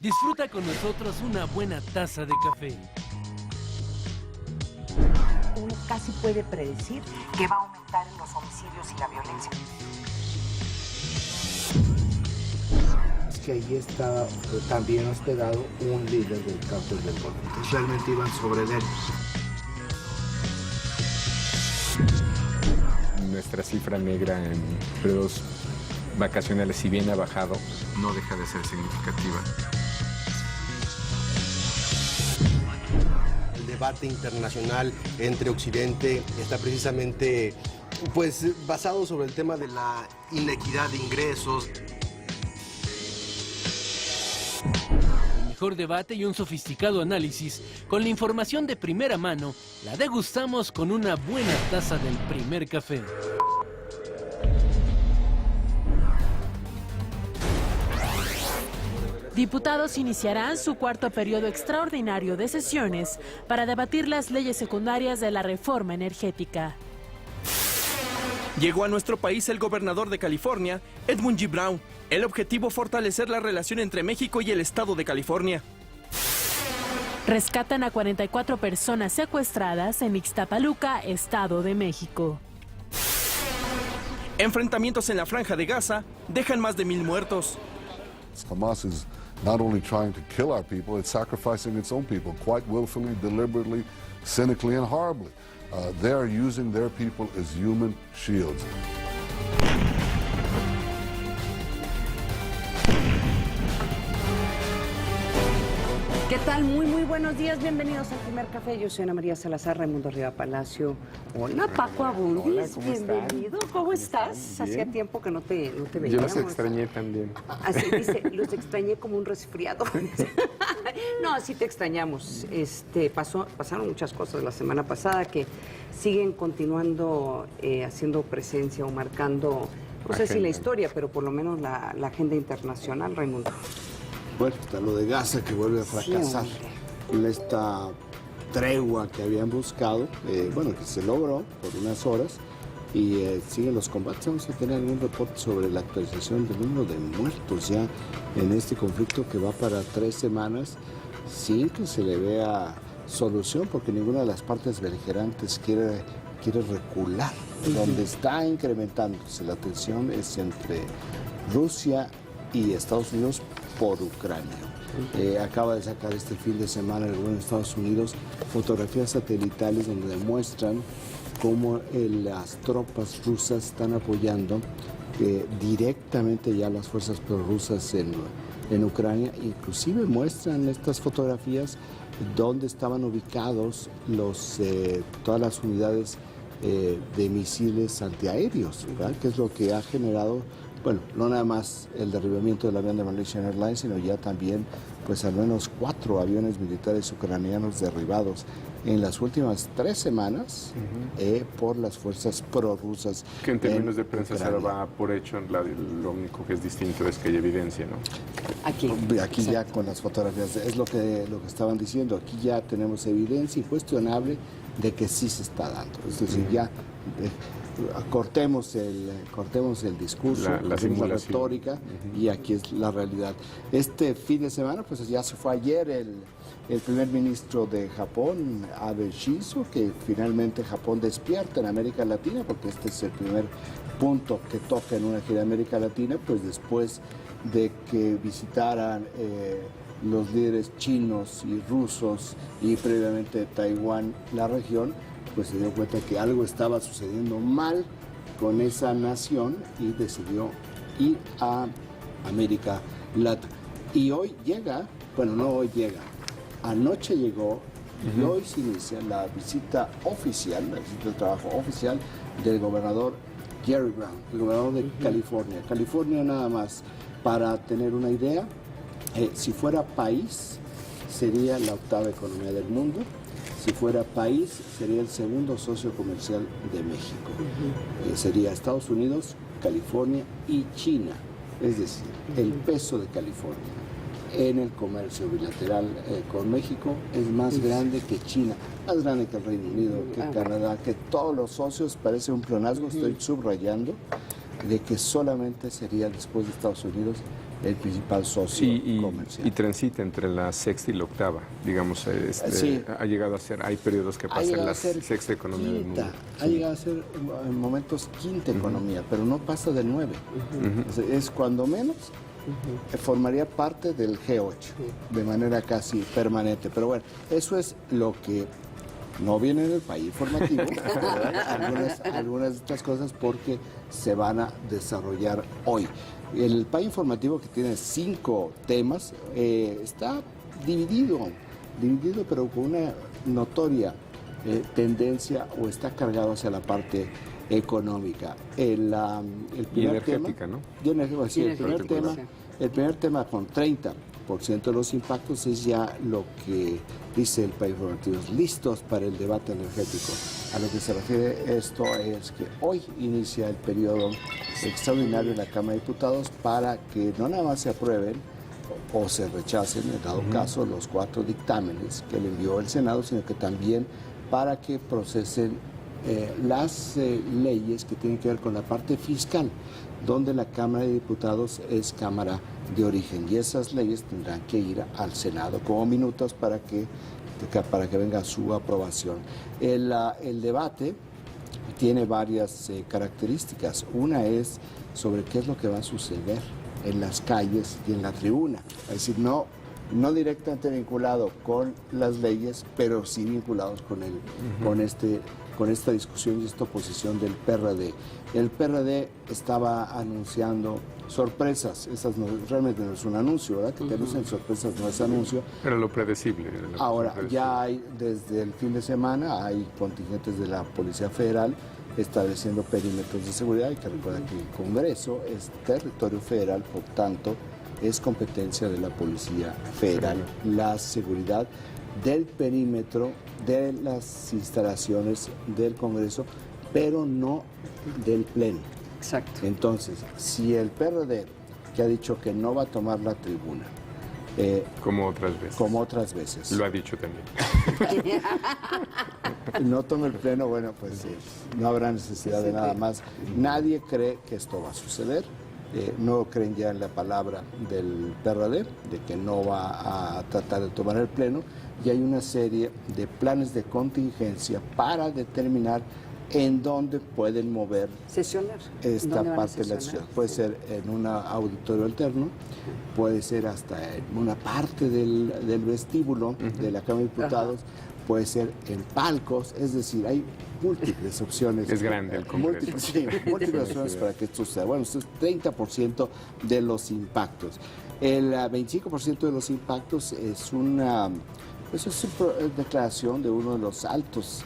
Disfruta con nosotros una buena taza de café. Uno casi puede predecir que va a aumentar en los homicidios y la violencia. Es que ahí está también hospedado un líder del cártel del Golfo. Entonces realmente iban sobre él. Nuestra cifra negra en periodos vacacionales, si bien ha bajado, no deja de ser significativa. El debate internacional entre Occidente está precisamente basado sobre el tema de la inequidad de ingresos. El mejor debate y un sofisticado análisis con la información de primera mano la degustamos con una buena taza del primer café. Diputados iniciarán su cuarto periodo extraordinario de sesiones para debatir las leyes secundarias de la reforma energética. Llegó a nuestro país el gobernador de California, Edmund G. Brown. El objetivo, fortalecer la relación entre México y el estado de California. Rescatan a 44 personas secuestradas en Ixtapaluca, Estado de México. Enfrentamientos en la Franja de Gaza dejan más de 1,000 muertos. Hamas is not only trying to kill our people, it's sacrificing its own people, quite willfully, deliberately, cynically, and horribly. They are using their people as human shields. ¿Qué tal? Muy buenos días. Bienvenidos al primer café. Yo soy Ana María Salazar, Raimundo Riva Palacio. Hola, Paco Abundis. Hola, ¿cómo bienvenido. están? ¿Cómo estás? Bien. Hacía tiempo que no te veíamos. Yo los extrañé también. Así dice, los extrañé como un resfriado. No, sí te extrañamos. Pasaron muchas cosas la semana pasada que siguen continuando haciendo presencia o marcando, no sé si la historia, pero por lo menos la agenda internacional, Raimundo. Bueno, está lo de Gaza que vuelve a fracasar. En esta tregua que habían buscado, que se logró por unas horas, y siguen los combates. Vamos a tener algún reporte sobre la actualización del número de muertos ya en este conflicto que va para 3 semanas, sin que se le vea solución, porque ninguna de las partes beligerantes quiere recular. Donde está incrementándose la tensión es entre Rusia y Estados Unidos por Ucrania. Acaba de sacar este fin de semana el gobierno de Estados Unidos fotografías satelitales donde demuestran cómo las tropas rusas están apoyando directamente ya las fuerzas prorrusas en Ucrania. Inclusive muestran estas fotografías donde estaban ubicados todas las unidades de misiles antiaéreos, ¿verdad? Que es lo que ha generado, no nada más el derribamiento del avión de Malaysian Airlines, sino ya también, al menos 4 aviones militares ucranianos derribados en las últimas 3 semanas por las fuerzas prorrusas. Que en términos de prensa Ucrania. se va por hecho, lo único que es distinto es que hay evidencia, ¿no? Aquí ya con las fotografías, es lo que estaban diciendo, aquí ya tenemos evidencia incuestionable de que sí se está dando. Es decir, ya cortemos el discurso, la retórica, y aquí es la realidad. Este fin de semana, ya se fue ayer el primer ministro de Japón, Abe Shinzo, que finalmente Japón despierta en América Latina, porque este es el primer punto que toca en una gira de América Latina, después de que visitaran los líderes chinos y rusos y previamente Taiwán, la región, se dio cuenta que algo estaba sucediendo mal con esa nación y decidió ir a América Latina. Y hoy llega, anoche llegó y hoy se inicia la visita de trabajo oficial del gobernador Jerry Brown, el gobernador de California. California, nada más, para tener una idea, si fuera país, sería la 8ª economía del mundo. Si fuera país, sería el segundo socio comercial de México. Sería Estados Unidos, California y China. Es decir, el peso de California en el comercio bilateral con México es más grande que China, más grande que el Reino Unido, que Canadá, que todos los socios. Parece un pleonasmo, estoy subrayando, de que solamente sería después de Estados Unidos el principal socio comercial. Y transita entre la sexta y la octava, digamos, Sí. ha llegado a ser, hay periodos que pasan la sexta economía del mundo. Ha llegado a ser en momentos quinta economía, pero no pasa del 9. Es cuando menos formaría parte del G8 de manera casi permanente. Pero bueno, eso es lo que no viene en el país informativo, algunas de estas cosas porque se van a desarrollar hoy. El país informativo, que tiene 5 temas, está dividido, pero con una notoria tendencia, o está cargado hacia la parte económica. El Y primer energética, tema, ¿no? y energética, sí, el primer tema con 30% de los impactos es ya lo que dice el país informativo, listos para el debate energético. A lo que se refiere esto es que hoy inicia el periodo extraordinario en la Cámara de Diputados para que no nada más se aprueben o se rechacen, en dado caso, los 4 dictámenes que le envió el Senado, sino que también para que procesen las leyes que tienen que ver con la parte fiscal, donde la Cámara de Diputados es Cámara de origen, y esas leyes tendrán que ir al Senado como minutos para que venga su aprobación. El debate tiene varias características. Una es sobre qué es lo que va a suceder en las calles y en la tribuna, es decir, no directamente vinculado con las leyes, pero sí vinculados con esta discusión y esta oposición del PRD. El PRD estaba anunciando sorpresas, realmente no es un anuncio, ¿verdad? Que te anuncien sorpresas no es anuncio. Era lo predecible. Ahora, ya hay, desde el fin de semana, hay contingentes de la Policía Federal estableciendo perímetros de seguridad. Hay que recordar que el Congreso es territorio federal, por tanto, es competencia de la Policía Federal la seguridad del perímetro de las instalaciones del Congreso, pero no del Pleno. Exacto. Entonces, si el PRD, que ha dicho que no va a tomar la tribuna, como otras veces. Lo ha dicho también. No toma el Pleno, bueno, pues no habrá necesidad de nada más. Nadie cree que esto va a suceder. No creen ya en la palabra del PRD, de que no va a tratar de tomar el Pleno, y hay una serie de planes de contingencia para determinar en dónde pueden mover esta parte de la ciudad. Puede ser en un auditorio alterno, puede ser hasta en una parte del vestíbulo de la Cámara de Diputados, puede ser en palcos, es decir, hay múltiples opciones. Es grande el Congreso. Múltiples opciones para que esto suceda. Bueno, esto es 30% de los impactos. El 25% de los impactos es una declaración de uno de los altos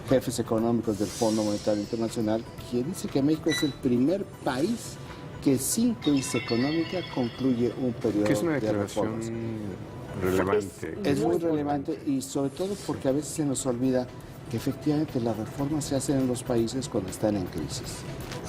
jefes económicos del Fondo Monetario Internacional, que dice que México es el primer país que sin crisis económica concluye un periodo que es una de reformas. Relevante. Es muy relevante, y sobre todo porque a veces se nos olvida que efectivamente las reformas se hacen en los países cuando están en crisis.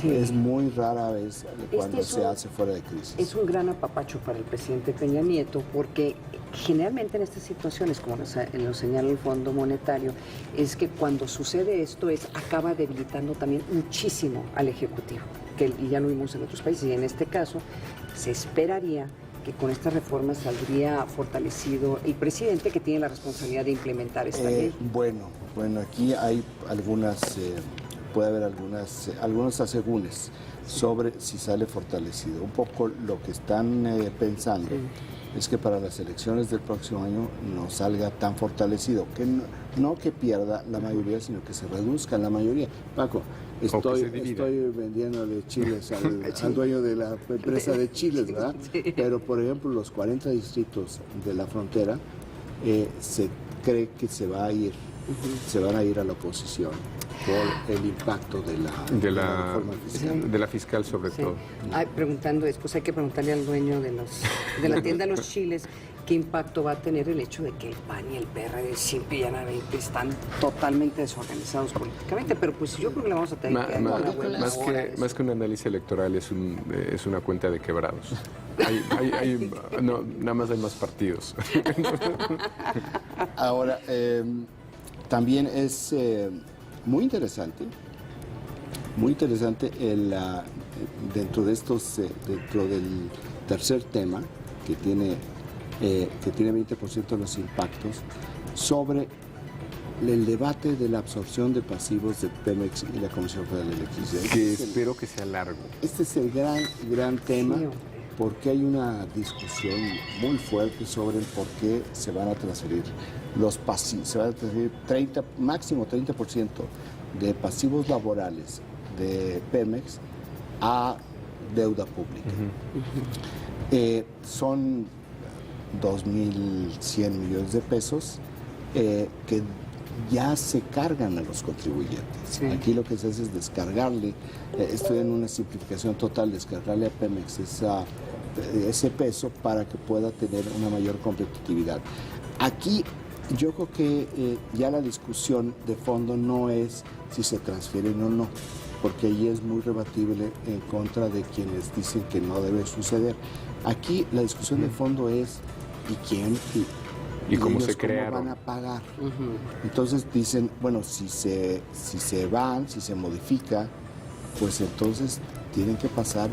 Sí. Es muy rara vez cuando se hace fuera de crisis. Es un gran apapacho para el presidente Peña Nieto, porque generalmente en estas situaciones, como lo señala el Fondo Monetario, es que cuando sucede esto acaba debilitando también muchísimo al Ejecutivo, y ya lo vimos en otros países, y en este caso se esperaría que con estas reformas saldría fortalecido el presidente, que tiene la responsabilidad de implementar esta ley. Bueno, aquí hay puede haber algunos asegúnes sobre si sale fortalecido. Un poco lo que están pensando es que para las elecciones del próximo año no salga tan fortalecido, que no que pierda la mayoría, sino que se reduzca la mayoría. Paco, estoy vendiéndole chiles al dueño de la empresa de chiles, ¿verdad? Sí. Pero, por ejemplo, los 40 distritos de la frontera se cree que se van a ir a la oposición por el impacto de la reforma fiscal. De la fiscal, sobre todo. Preguntando después, hay que preguntarle al dueño de la tienda de los chiles qué impacto va a tener el hecho de que el PAN y el PRD simple y llanamente están totalmente desorganizados políticamente, pero pues yo creo que le vamos a tener que dar una buena más que un análisis electoral, es una cuenta de quebrados. Nada más hay más partidos. Ahora, también es muy interesante dentro del tercer tema, que tiene 20% de los impactos, sobre el debate de la absorción de pasivos de Pemex y la Comisión Federal de Electricidad. Que espero que sea largo. Este es el gran tema, porque hay una discusión muy fuerte sobre el por qué se van a transferir los pasivos. Se van a transferir máximo 30% de pasivos laborales de Pemex a deuda pública. Son 2.100 millones de pesos que ya se cargan a los contribuyentes. Sí. Aquí lo que se hace es descargarle, estoy en una simplificación total, descargarle a Pemex ese peso para que pueda tener una mayor competitividad. Aquí yo creo que ya la discusión de fondo no es si se transfieren o no, porque ahí es muy rebatible en contra de quienes dicen que no debe suceder. Aquí la discusión de fondo es ¿y quién? ¿Y cómo ellos se crearon? ¿Cómo van a pagar? Entonces dicen, bueno, si se modifica, pues entonces tienen que pasar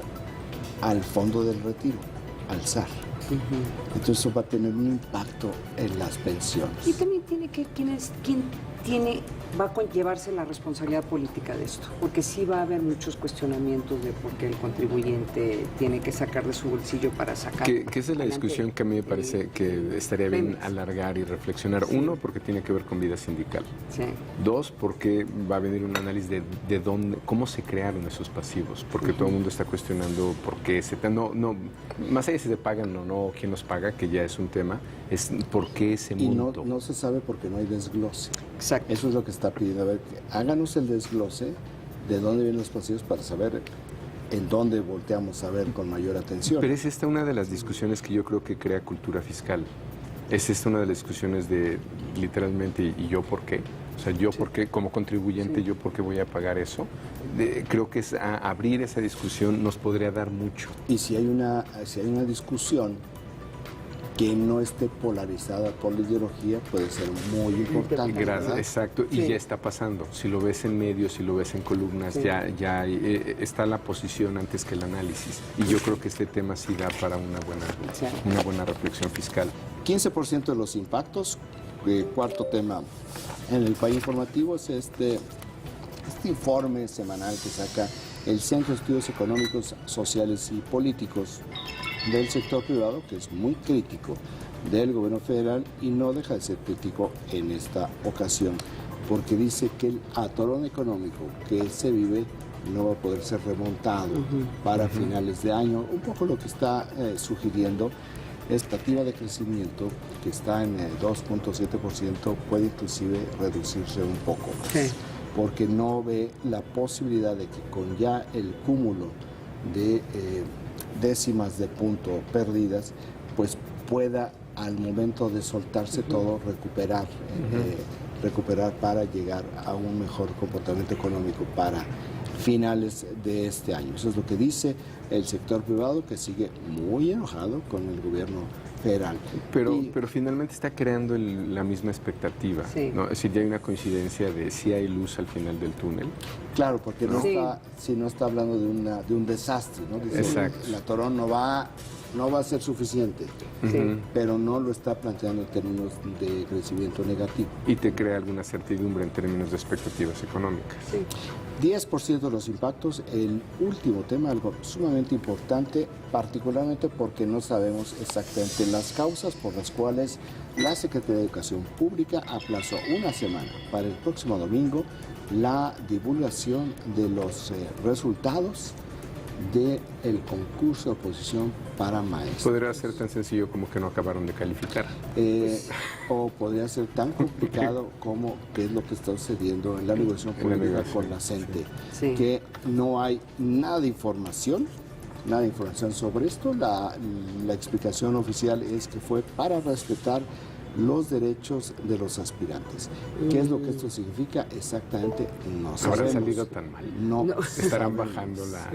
al fondo del retiro, al SAR. Entonces eso va a tener un impacto en las pensiones. Y también tiene que, va a llevarse la responsabilidad política de esto, porque sí va a haber muchos cuestionamientos de por qué el contribuyente tiene que sacar de su bolsillo para sacar. Que esa es la discusión que a mí me parece que estaría bien alargar y reflexionar. Sí. Uno, porque tiene que ver con vida sindical. Sí. Dos, porque va a venir un análisis de dónde, cómo se crearon esos pasivos, porque todo el mundo está cuestionando por qué más allá de si se pagan o no, quién los paga, que ya es un tema, es por qué ese monto. Y no se sabe porque no hay desglose. Exacto. Eso es lo que está pidiendo. A ver, háganos el desglose de dónde vienen los pasivos para saber en dónde volteamos a ver con mayor atención. Pero es esta una de las discusiones que yo creo que crea cultura fiscal. Es esta una de las discusiones de, literalmente, ¿y yo por qué? O sea, yo por qué, como contribuyente, yo por qué voy a pagar eso. Creo que abrir esa discusión nos podría dar mucho. Y si hay una discusión que no esté polarizada por la ideología, puede ser muy importante. Gracias, exacto, y ya está pasando. Si lo ves en medios, si lo ves en columnas, ya está la posición antes que el análisis. Y yo creo que este tema sí da para una buena reflexión fiscal. 15% de los impactos. Cuarto tema en el país informativo es este informe semanal que saca el Centro de Estudios Económicos, Sociales y Políticos del sector privado, que es muy crítico del gobierno federal y no deja de ser crítico en esta ocasión, porque dice que el atorón económico que se vive no va a poder ser remontado para finales de año. Un poco lo que está sugiriendo, expectativa de crecimiento que está en 2.7%, puede inclusive reducirse un poco más, porque no ve la posibilidad de que con ya el cúmulo de décimas de punto perdidas, pues pueda al momento de soltarse todo recuperar para llegar a un mejor comportamiento económico para finales de este año. Eso es lo que dice el sector privado, que sigue muy enojado con el gobierno federal. Pero finalmente está creando la misma expectativa, ¿no? Es decir, ya hay una coincidencia de si hay luz al final del túnel. Claro, porque no está hablando de un desastre, ¿no? Dice, exacto. El atorón no va a ser suficiente, pero no lo está planteando en términos de crecimiento negativo. Y te crea alguna certidumbre en términos de expectativas económicas. 10% de los impactos, el último tema, algo sumamente importante, particularmente porque no sabemos exactamente las causas por las cuales la Secretaría de Educación Pública aplazó una semana para el próximo domingo la divulgación de los resultados del concurso de oposición para maestros. Podría ser tan sencillo como que no acabaron de calificar. O podría ser tan complicado como qué es lo que está sucediendo en la negociación política con la CENTE, que no hay nada de información sobre esto. La explicación oficial es que fue para respetar los derechos de los aspirantes. ¿Qué es lo que esto significa? Exactamente no Habrá sabemos. salido tan mal. No. Estarán bajando la...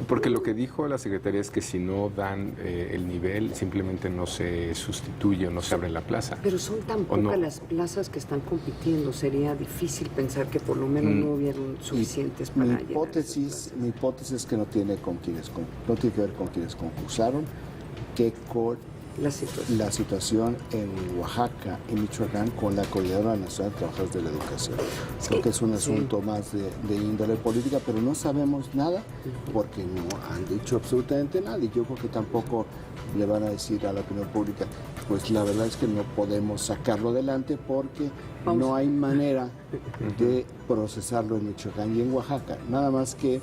porque lo que dijo la Secretaría es que si no dan el nivel, simplemente no se sustituye o no se abre la plaza. Pero son tan ¿O pocas no? las plazas que están compitiendo, sería difícil pensar que por lo menos no hubieran suficientes para Mi llenar hipótesis, esas plazas. mi hipótesis es que no tiene no tiene que ver con quienes concursaron, que con la situación en Oaxaca y Michoacán con la Coordinadora Nacional de Trabajadores de la Educación. Creo que es un asunto más de índole política, pero no sabemos nada porque no han dicho absolutamente nada y yo creo que tampoco le van a decir a la opinión pública, pues la verdad es que no podemos sacarlo adelante porque no hay manera de procesarlo en Michoacán y en Oaxaca. Nada más que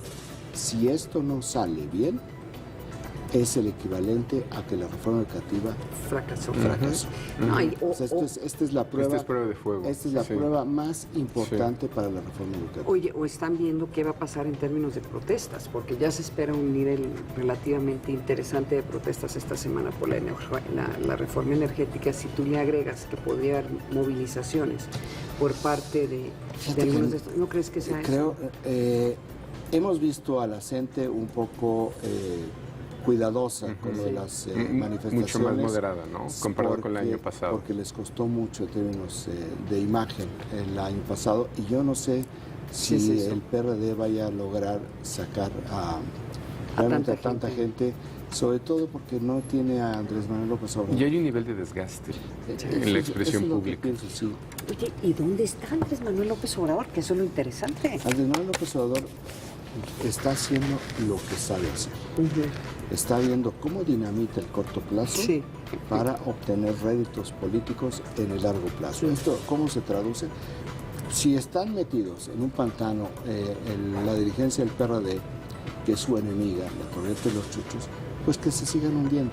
si esto no sale bien, es el equivalente a que la reforma educativa fracasó. No, o sea, esta es la prueba. Esta es prueba de fuego. Esta es la prueba más importante para la reforma educativa. Oye, o están viendo qué va a pasar en términos de protestas, porque ya se espera un nivel relativamente interesante de protestas esta semana por la reforma energética. Si tú le agregas que podría haber movilizaciones por parte de algunos de estos, ¿no crees que sea eso? Creo, hemos visto a la gente un poco cuidadosa con lo de las manifestaciones. Mucho más moderada, ¿no? Comparado con el año pasado. Porque les costó mucho en términos de imagen el año pasado y yo no sé si el PRD vaya a lograr sacar realmente a tanta gente, sobre todo porque no tiene a Andrés Manuel López Obrador. Y hay un nivel de desgaste en la expresión pública. Pienso, sí. Oye, ¿y dónde está Andrés Manuel López Obrador? Que eso es lo interesante. Andrés Manuel López Obrador está haciendo lo que sabe hacer. Está viendo cómo dinamita el corto plazo para obtener réditos políticos en el largo plazo. ¿Esto cómo se traduce? Si están metidos en un pantano la dirigencia del PRD, que es su enemiga, la corriente de los chuchos, pues que se sigan hundiendo.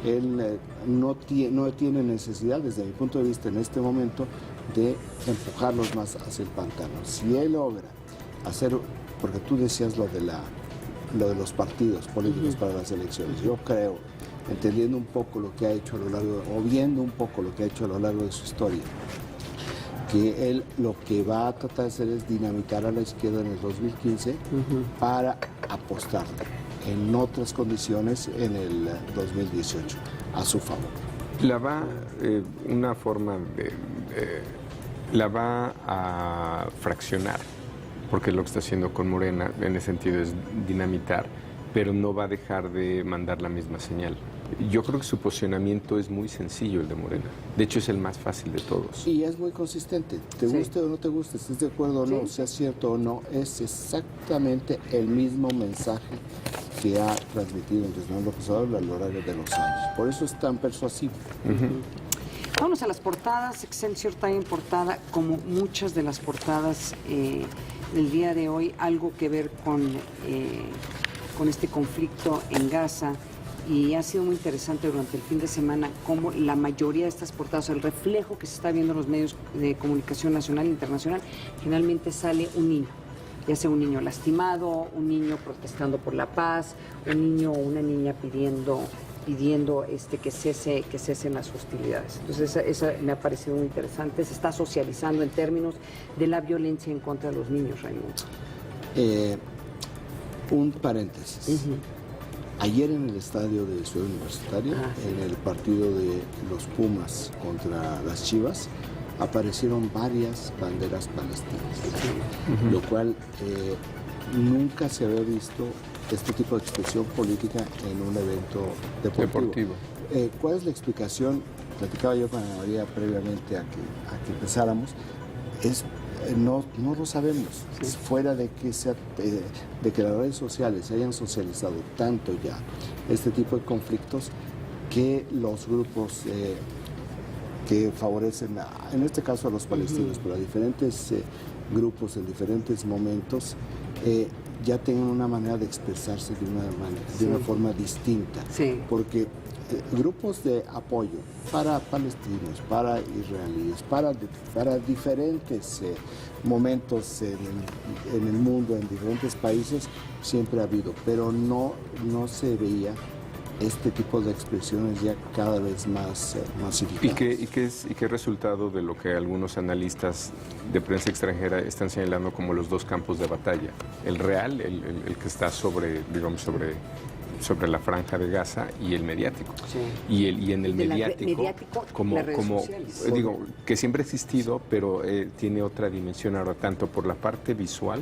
Él no tiene necesidad, desde mi punto de vista en este momento, de empujarlos más hacia el pantano. Si él logra hacer, porque tú decías lo de los partidos políticos para las elecciones, yo creo, entendiendo un poco lo que ha hecho a lo largo, o viendo un poco lo que ha hecho a lo largo de su historia, que él lo que va a tratar de hacer es dinamitar a la izquierda en el 2015 para apostar en otras condiciones en el 2018 a su favor. La va a fraccionar, porque lo que está haciendo con Morena en ese sentido es dinamitar, pero no va a dejar de mandar la misma señal. Yo creo que su posicionamiento es muy sencillo, el de Morena. De hecho, es el más fácil de todos. Y es muy consistente. Te guste o no te guste, estés de acuerdo o no, sea cierto o no, es exactamente el mismo mensaje que ha transmitido Andrés Manuel López Obrador a lo largo de los años. Por eso es tan persuasivo. Vamos a las portadas. Excelsior trae en portada, como muchas de las portadas del día de hoy, algo que ver con este conflicto en Gaza. Y ha sido muy interesante durante el fin de semana cómo la mayoría de estas portadas, el reflejo que se está viendo en los medios de comunicación nacional e internacional, finalmente sale un niño. Ya sea un niño lastimado, un niño protestando por la paz, un niño o una niña pidiendo que cesen las hostilidades. Entonces esa me ha parecido muy interesante. Se está socializando en términos de la violencia en contra de los niños, Raimundo. Un paréntesis. Ayer en el estadio de Ciudad Universitaria, en el partido de los Pumas contra las Chivas, aparecieron varias banderas palestinas, lo cual nunca se había visto este tipo de expresión política en un evento deportivo. ¿Cuál es la explicación? Platicaba yo con Ana María previamente a que empezáramos. No lo sabemos. Fuera de que las redes sociales hayan socializado tanto ya este tipo de conflictos, que los grupos que favorecen, en este caso a los palestinos, pero a diferentes grupos en diferentes momentos, ya tengan una manera de expresarse de una forma distinta. Porque grupos de apoyo para palestinos, para israelíes, para diferentes momentos en el mundo, en diferentes países, siempre ha habido, pero no se veía este tipo de expresiones ya cada vez más masificadas. ¿Y qué es resultado de lo que algunos analistas de prensa extranjera están señalando como los dos campos de batalla? El real, el que está sobre la franja de Gaza, y el mediático. Sí. Y en el mediático como sociales. digo, que siempre ha existido, pero tiene otra dimensión ahora, tanto por la parte visual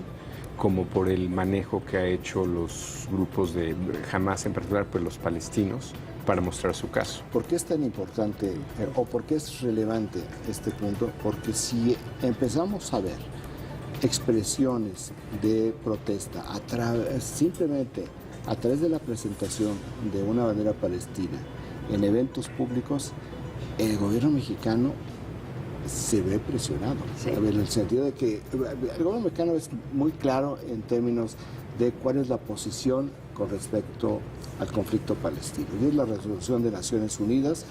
como por el manejo que ha hecho los grupos de Hamás, en particular pues los palestinos, para mostrar su caso. ¿Por qué es tan importante o por qué es relevante este punto? Porque si empezamos a ver expresiones de protesta simplemente a través de la presentación de una bandera palestina en eventos públicos, el gobierno mexicano se ve presionado. Sí. En el sentido de que el gobierno mexicano es muy claro en términos de cuál es la posición con respecto al conflicto palestino. Y es la resolución de Naciones Unidas,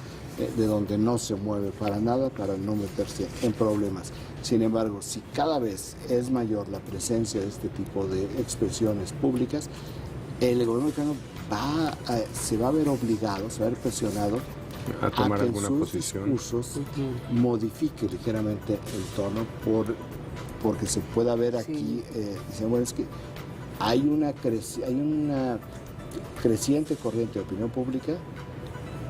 de donde no se mueve para nada para no meterse en problemas. Sin embargo, si cada vez es mayor la presencia de este tipo de expresiones públicas, el gobierno mexicano se va a ver obligado, se va a ver presionado a tomar que alguna en sus posición. discursos modifique ligeramente el tono porque se pueda ver aquí, dicen, bueno, es que hay una creciente corriente de opinión pública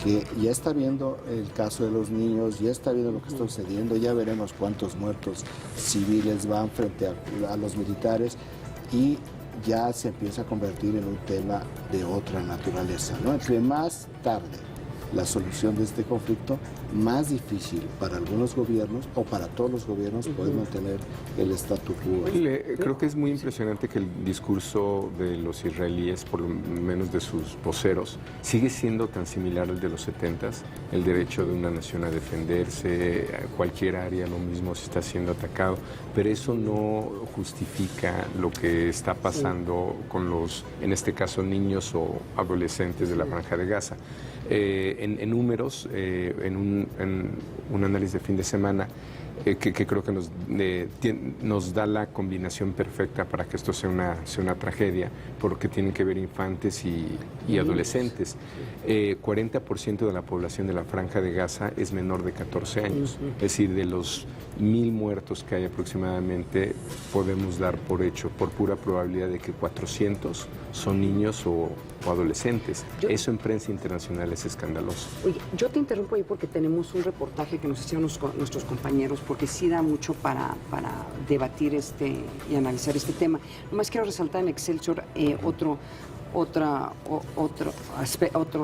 que ya está viendo el caso de los niños, ya está viendo lo que está sucediendo, ya veremos cuántos muertos civiles van frente a los militares, y ya se empieza a convertir en un tema de otra naturaleza, ¿no? Entre más tarde la solución de este conflicto, más difícil para algunos gobiernos o para todos los gobiernos poder mantener el statu quo. Creo que es muy impresionante que el discurso de los israelíes, por lo menos de sus voceros, sigue siendo tan similar al de los 70s, el derecho de una nación a defenderse, cualquier área, lo mismo si está siendo atacado, pero eso no justifica lo que está pasando con los, en este caso, niños o adolescentes de la Franja de Gaza. En números, en un análisis de fin de semana, que creo que nos da la combinación perfecta para que esto sea una tragedia, porque tienen que ver infantes y adolescentes. 40% de la población de la Franja de Gaza es menor de 14 años. Es decir, de los 1,000 muertos que hay aproximadamente, podemos dar por hecho, por pura probabilidad, de que 400 son niños o adolescentes. Eso en prensa internacional es escandaloso. Oye, yo te interrumpo ahí porque tenemos un reportaje que nos hicieron nuestros compañeros, porque sí da mucho para debatir y analizar este tema. Nomás quiero resaltar en Excelsior otro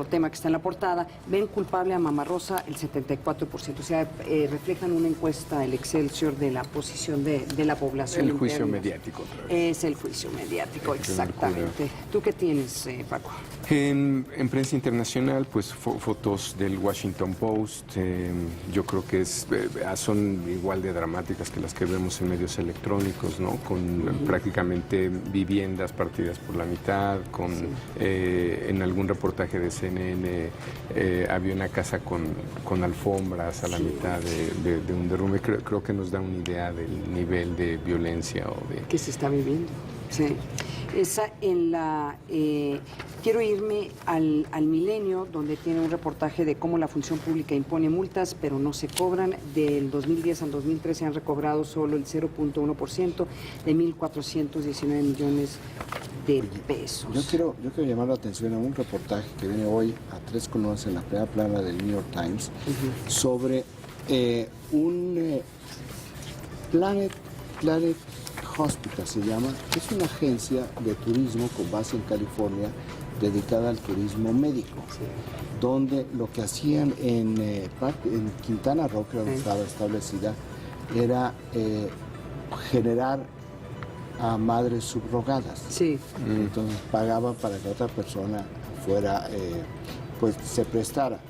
tema que está en la portada. Ven culpable a Mama Rosa el 74%. O sea, reflejan una encuesta, el Excelsior, de la posición de la población. El juicio mediático. Es el juicio mediático, exactamente. ¿Tú qué tienes, Paco? En prensa internacional, pues fotos del Washington Post, yo creo que son igual de dramáticas que las que vemos en medios electrónicos, ¿no? Con prácticamente viviendas partidas por la mitad, en algún reportaje de CNN había una casa con alfombras a la mitad de un derrumbe. Creo que nos da una idea del nivel de violencia que se está viviendo. Sí. Esa en la... quiero irme al Milenio, donde tiene un reportaje de cómo la función pública impone multas, pero no se cobran. Del 2010 al 2013 han recobrado solo el 0.1% de 1.419 millones de pesos. Yo quiero llamar la atención a un reportaje que viene hoy a 3 columnas en la primera plana del New York Times sobre un Planet Hospital, se llama, que es una agencia de turismo con base en California dedicada al turismo médico, donde lo que hacían en Quintana Roo, que donde estaba establecida, era generar a madres subrogadas. Sí. Entonces pagaban para que otra persona fuera, pues se prestara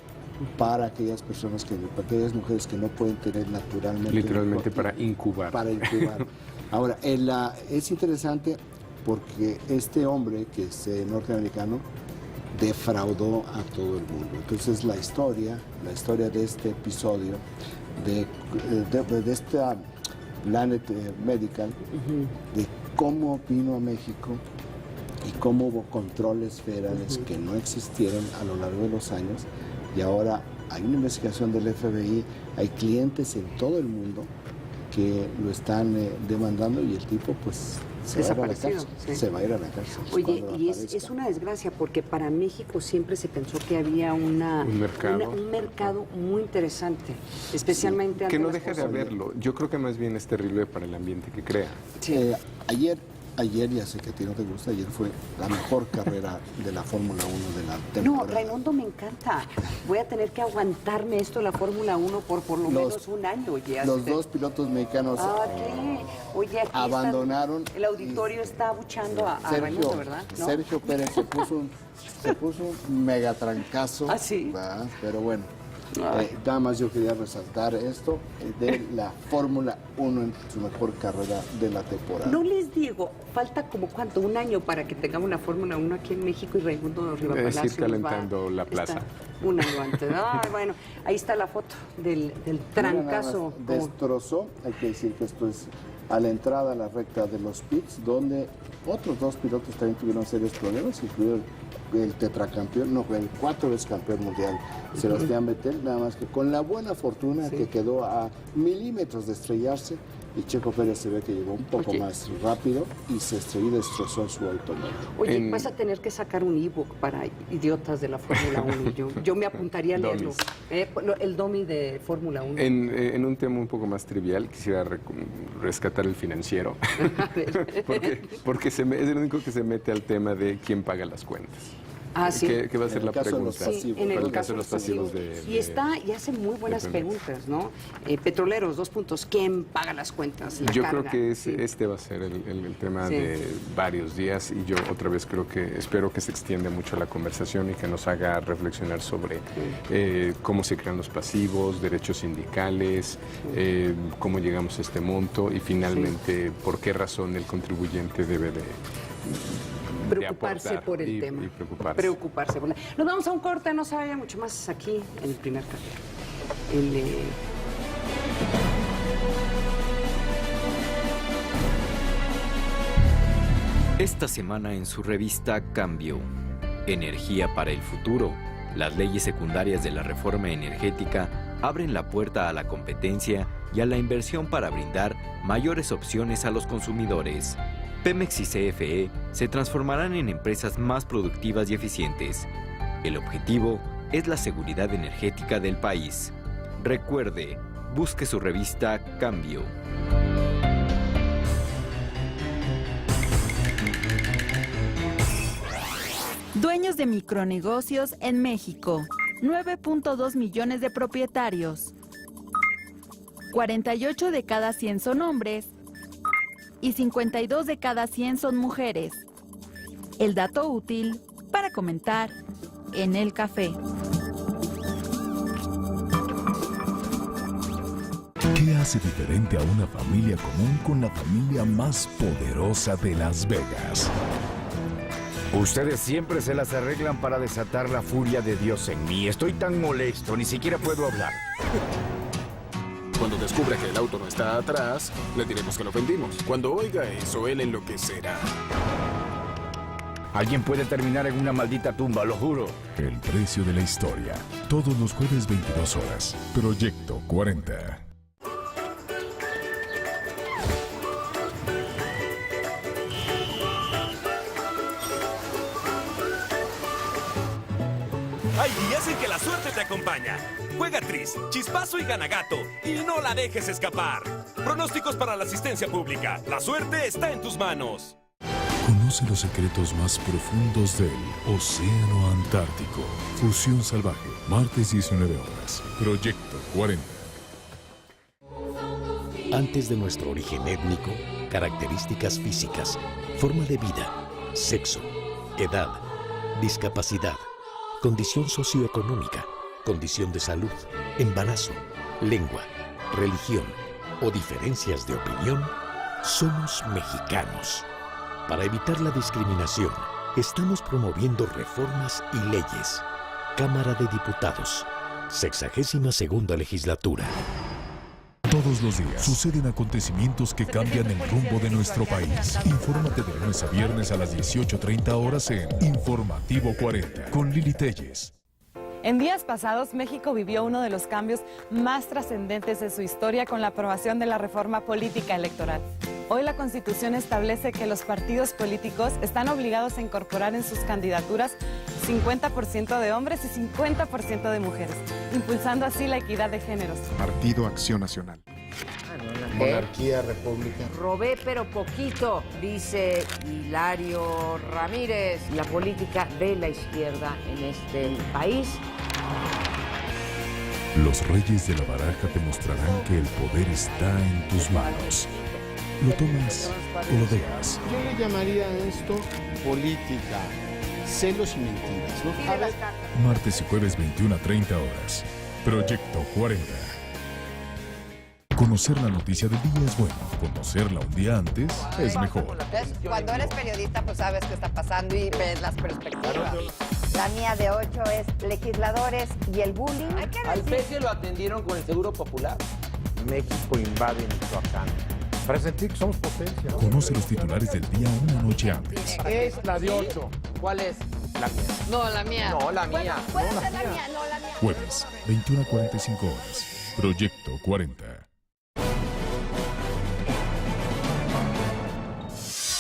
para aquellas personas para aquellas mujeres que no pueden tener naturalmente. Literalmente para incubar. Para incubar. Ahora, es interesante porque este hombre, que es norteamericano, defraudó a todo el mundo. Entonces la historia de este episodio, de esta Planet Medical, de cómo vino a México y cómo hubo controles federales que no existieron a lo largo de los años, y ahora hay una investigación del FBI, hay clientes en todo el mundo que lo están demandando, y el tipo pues se va a ir a la cárcel. Sí. Se va a ir a la cárcel. Oye, y es una desgracia porque para México siempre se pensó que había un mercado muy interesante, especialmente que ante no las deja de cosas. haberlo. Yo creo que más bien es terrible para el ambiente que crea. Sí. Ayer, ya sé que a ti no te gusta, ayer fue la mejor carrera de la Fórmula 1 de la temporada. No, Raimundo, me encanta. Voy a tener que aguantarme esto de la Fórmula 1 por lo menos un año. Oye, Los dos pilotos mexicanos Oye, aquí abandonaron. el auditorio está abuchando a Raimundo, ¿verdad? ¿No? Sergio Pérez se puso un mega trancazo. ¿Ah, sí? Pero bueno, nada más yo quería resaltar esto de la Fórmula 1 en su mejor carrera de la temporada. No les digo, falta como cuánto, un año para que tengamos una Fórmula 1 aquí en México y Raimundo Riva Palacio Es ir calentando la plaza. Un año antes. Bueno, ahí está la foto del trancazo. Destrozó, hay que decir que esto es a la entrada a la recta de los pits, donde otros dos pilotos también tuvieron serios problemas, incluido el tetracampeón, no, el 4 veces campeón mundial, Sebastián Vettel, nada más que con la buena fortuna que quedó a milímetros de estrellarse, y Checo Pérez se ve que llegó un poco más rápido y se estrelló y destrozó su automóvil. Oye, vas a tener que sacar un ebook para idiotas de la Fórmula 1. Yo me apuntaría a leerlo. El Domi de Fórmula 1. En un tema un poco más trivial, quisiera rescatar el financiero, porque es el único que se mete al tema de quién paga las cuentas. Sí. ¿Qué va a ser la pregunta? En el caso de los pasivos y hace muy buenas preguntas, ¿no? Petroleros, 2 puntos. ¿Quién paga las cuentas? Yo creo que este va a ser el tema de varios días, y yo otra vez espero que se extienda mucho la conversación y que nos haga reflexionar sobre cómo se crean los pasivos, derechos sindicales, cómo llegamos a este monto y finalmente por qué razón el contribuyente debe de preocuparse por el tema. Y preocuparse. Nos vamos a un corte, no se vaya mucho más aquí en el primer café. Esta semana en su revista Cambio, Energía para el futuro, las leyes secundarias de la reforma energética abren la puerta a la competencia y a la inversión para brindar mayores opciones a los consumidores. Pemex y CFE se transformarán en empresas más productivas y eficientes. El objetivo es la seguridad energética del país. Recuerde, busque su revista Cambio. Dueños de micronegocios en México. 9.2 millones de propietarios. 48 de cada 100 son hombres y 52 de cada 100 son mujeres. El dato útil para comentar en el café. ¿Qué hace diferente a una familia común con la familia más poderosa de Las Vegas? Ustedes siempre se las arreglan para desatar la furia de Dios en mí. Estoy tan molesto, ni siquiera puedo hablar. Cuando descubra que el auto no está atrás, le diremos que lo vendimos. Cuando oiga eso, él enloquecerá. Alguien puede terminar en una maldita tumba, lo juro. El precio de la historia. Todos los jueves 22 horas. Proyecto 40. Hay días en que la suerte te acompaña. Juega Tris, Chispazo y Gana Gato y no la dejes escapar. Pronósticos para la asistencia pública. La suerte está en tus manos. Conoce los secretos más profundos del Océano Antártico. Fusión Salvaje, martes 19 horas. Proyecto 40. Antes de nuestro origen étnico, características físicas, forma de vida, sexo, edad, discapacidad, condición socioeconómica, condición de salud, embarazo, lengua, religión o diferencias de opinión, somos mexicanos. Para evitar la discriminación, estamos promoviendo reformas y leyes. Cámara de Diputados, 62ª legislatura. Todos los días suceden acontecimientos que cambian el rumbo de nuestro país. Infórmate de lunes a viernes a las 18:30 horas en Informativo 40 con Lili Telles. En días pasados, México vivió uno de los cambios más trascendentes de su historia con la aprobación de la reforma política electoral. Hoy la Constitución establece que los partidos políticos están obligados a incorporar en sus candidaturas 50% de hombres y 50% de mujeres, impulsando así la equidad de géneros. Partido Acción Nacional. Monarquía, república. Robé pero poquito, dice Hilario Ramírez. La política de la izquierda en este país. Los reyes de la baraja te mostrarán que el poder está en tus manos. ¿Lo tomas o lo dejas? Yo le llamaría a esto política, celos y mentiras, ¿no? A ver. Martes y jueves 21 a 30 horas. Proyecto 40. Conocer la noticia del día es bueno. Conocerla un día antes es mejor. Cuando eres periodista, pues sabes qué está pasando y ves las perspectivas. La mía de 8 es legisladores y el bullying. Al peje lo atendieron con el Seguro Popular. México invade Michoacán. Para sentir que somos potencia. Conoce los titulares del día una noche antes. Es la de 8. ¿Cuál es? La mía. No, la mía. No, la mía. Puede ser la mía, no la mía. Jueves, 21 a 45 horas. Proyecto 40.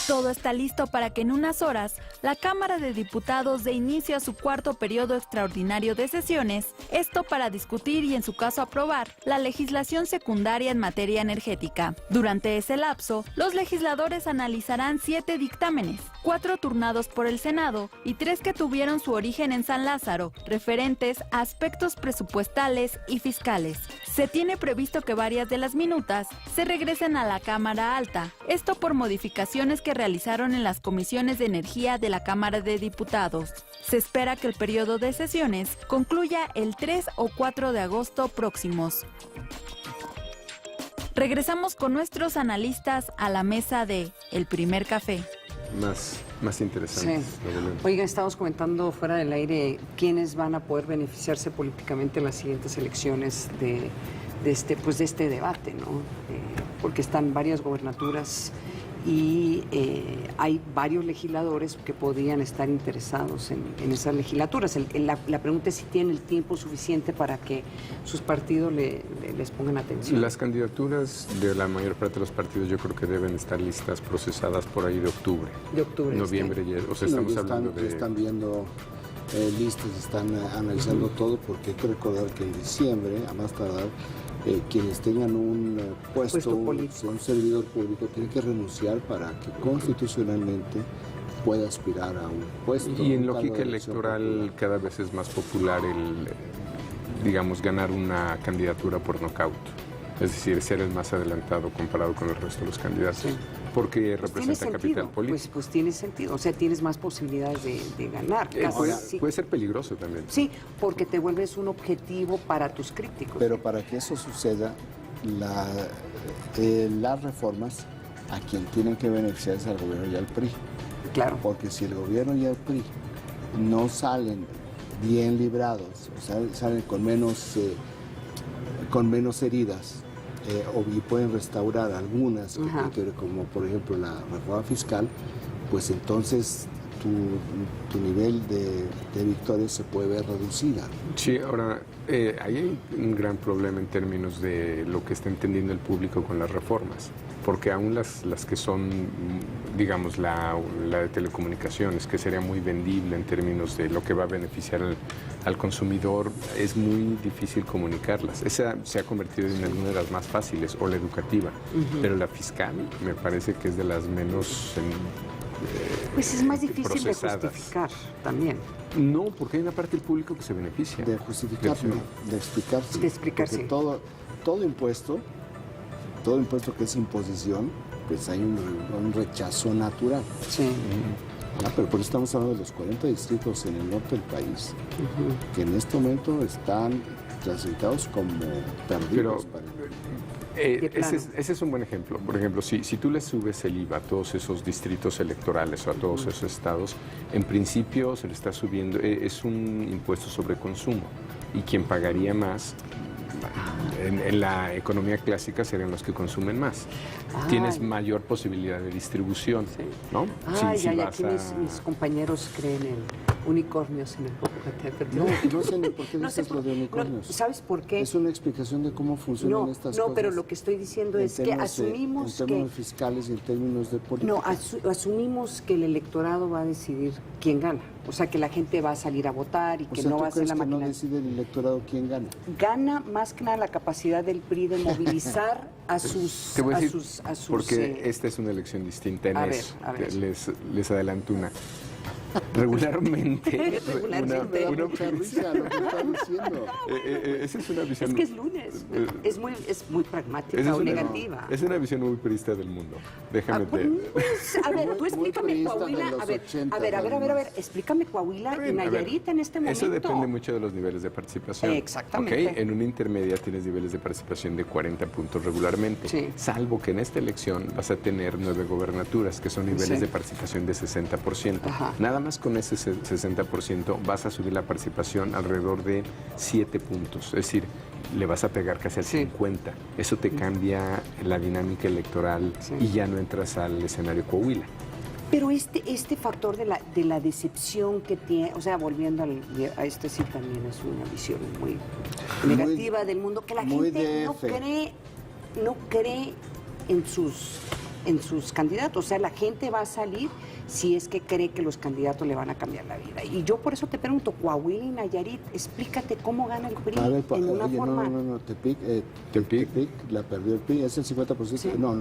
Todo está listo para que en unas horas la Cámara de Diputados dé inicio a su cuarto periodo extraordinario de sesiones, esto para discutir y en su caso aprobar la legislación secundaria en materia energética. Durante ese lapso, los legisladores analizarán 7 dictámenes, 4 turnados por el Senado y 3 que tuvieron su origen en San Lázaro, referentes a aspectos presupuestales y fiscales. Se tiene previsto que varias de las minutas se regresen a la Cámara Alta, esto por modificaciones que realizaron en las comisiones de energía de la Cámara de Diputados. Se espera que el periodo de sesiones concluya el 3 o 4 de agosto próximos. Regresamos con nuestros analistas a la mesa de El Primer Café. Más interesante. Sí. Oiga, estamos comentando fuera del aire quiénes van a poder beneficiarse políticamente en las siguientes elecciones de este debate, ¿no? Porque están varias gobernaturas y hay varios legisladores que podrían estar interesados en esas legislaturas. La pregunta es si tienen el tiempo suficiente para que sus partidos les pongan atención. Las candidaturas de la mayor parte de los partidos yo creo que deben estar listas, procesadas por ahí de octubre. De octubre. Noviembre, o sea, estamos hablando de... Están viendo listas, están analizando todo, porque hay que recordar que en diciembre, a más tardar, quienes tengan un puesto un servidor público tiene que renunciar para que constitucionalmente pueda aspirar a un puesto. Y en lógica electoral cada vez es más popular digamos, ganar una candidatura por nocaut. Es decir, ser el más adelantado comparado con el resto de los candidatos. Sí. Porque representa capital político. Pues tiene sentido, o sea, tienes más posibilidades de ganar. Puede ser peligroso también. Sí, porque te vuelves un objetivo para tus críticos. Pero para que eso suceda, las reformas a quien tienen que beneficiar es al gobierno y al PRI. Claro. Porque si el gobierno y el PRI no salen bien librados, o sea, salen con menos heridas, y pueden restaurar algunas, como por ejemplo la reforma fiscal, pues entonces tu nivel de victoria se puede ver reducida. Sí, ahora, ahí hay un gran problema en términos de lo que está entendiendo el público con las reformas, porque aún las que son, digamos, la de telecomunicaciones, que sería muy vendible en términos de lo que va a beneficiar al consumidor, es muy difícil comunicarlas. Esa se ha convertido en alguna de las más fáciles, o la educativa, pero la fiscal me parece que es de las menos pues es más difícil de justificar también. No, porque hay una parte del público que se beneficia. De justificar, no, de explicarse. De explicarse. Todo impuesto que es imposición, pues hay un rechazo natural. Sí. Pero por eso estamos hablando de los 40 distritos en el norte del país, que en este momento están clasificados como perdidos. Ese es un buen ejemplo. Por ejemplo, si tú le subes el IVA a todos esos distritos electorales o a todos esos estados, en principio se le está subiendo, es un impuesto sobre consumo, y quien pagaría más En la economía clásica serían los que consumen más. Tienes mayor posibilidad de distribución, ¿no? Aquí mis compañeros creen en unicornios en el Popocatépetl. No sé ni por qué dices lo de unicornios. ¿Sabes por qué? Es una explicación de cómo funcionan estas cosas. No, pero lo que estoy diciendo es que asumimos en términos fiscales y en términos de política. No, asumimos que el electorado va a decidir quién gana. O sea, que la gente va a salir a votar y que no va a ser la máquina. ¿No decide el electorado quién gana? Gana más que nada la capacidad del PRI de movilizar a sus... Te voy a decir, porque esta es una elección distinta en eso. A ver. Les adelanto una. Regularmente. Esa es una visión. Es que es lunes. Es muy pragmática o negativa. Es una visión muy purista del mundo. Déjame a ver, tú explícame Coahuila. A ver, explícame Coahuila y Nayarit en este momento. Eso depende mucho de los niveles de participación. Exactamente. ¿Okay? En una intermedia tienes niveles de participación de 40 puntos regularmente. Sí. Salvo que en esta elección vas a tener 9 gobernaturas, que son niveles de participación de 60%. Nada más con ese 60% vas a subir la participación alrededor de 7 puntos. Es decir, le vas a pegar casi al 50. Eso te cambia la dinámica electoral y ya no entras al escenario Coahuila. Pero este factor de la decepción que tiene, o sea, volviendo a este sí también es una visión muy negativa del mundo, que la gente no cree en sus candidatos. O sea, la gente va a salir si es que cree que los candidatos le van a cambiar la vida. Y yo por eso te pregunto, Coahuila y Nayarit, explícate cómo gana el PRI en una forma... No, Tepic la perdió el PRI, es el 50%. Sí. No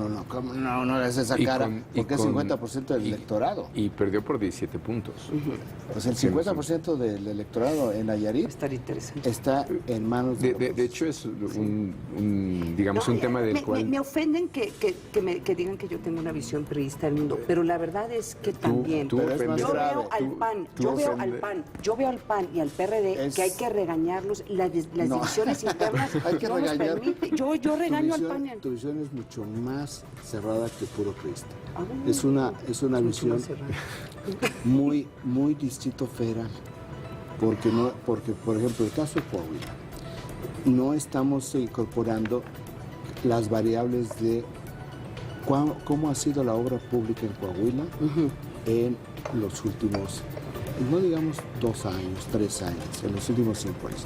le haces esa cara, porque es 50% del electorado. Y perdió por 17 puntos. Pues el 50% del electorado en Nayarit está en manos de... De hecho, es un tema del cual... Me ofenden que digan que yo tengo una visión priista del mundo, pero la verdad es que también. Yo veo al PAN y al PRD que hay que regañarlos, las divisiones internas no nos permiten. Yo regaño al PAN. Tu visión es mucho más cerrada que puro priista. Es una visión muy distintófera, porque por ejemplo el caso de Coahuila, no estamos incorporando las variables de cómo ha sido la obra pública en Coahuila en los últimos, no digamos 2 años, 3 años, en los últimos 5 años.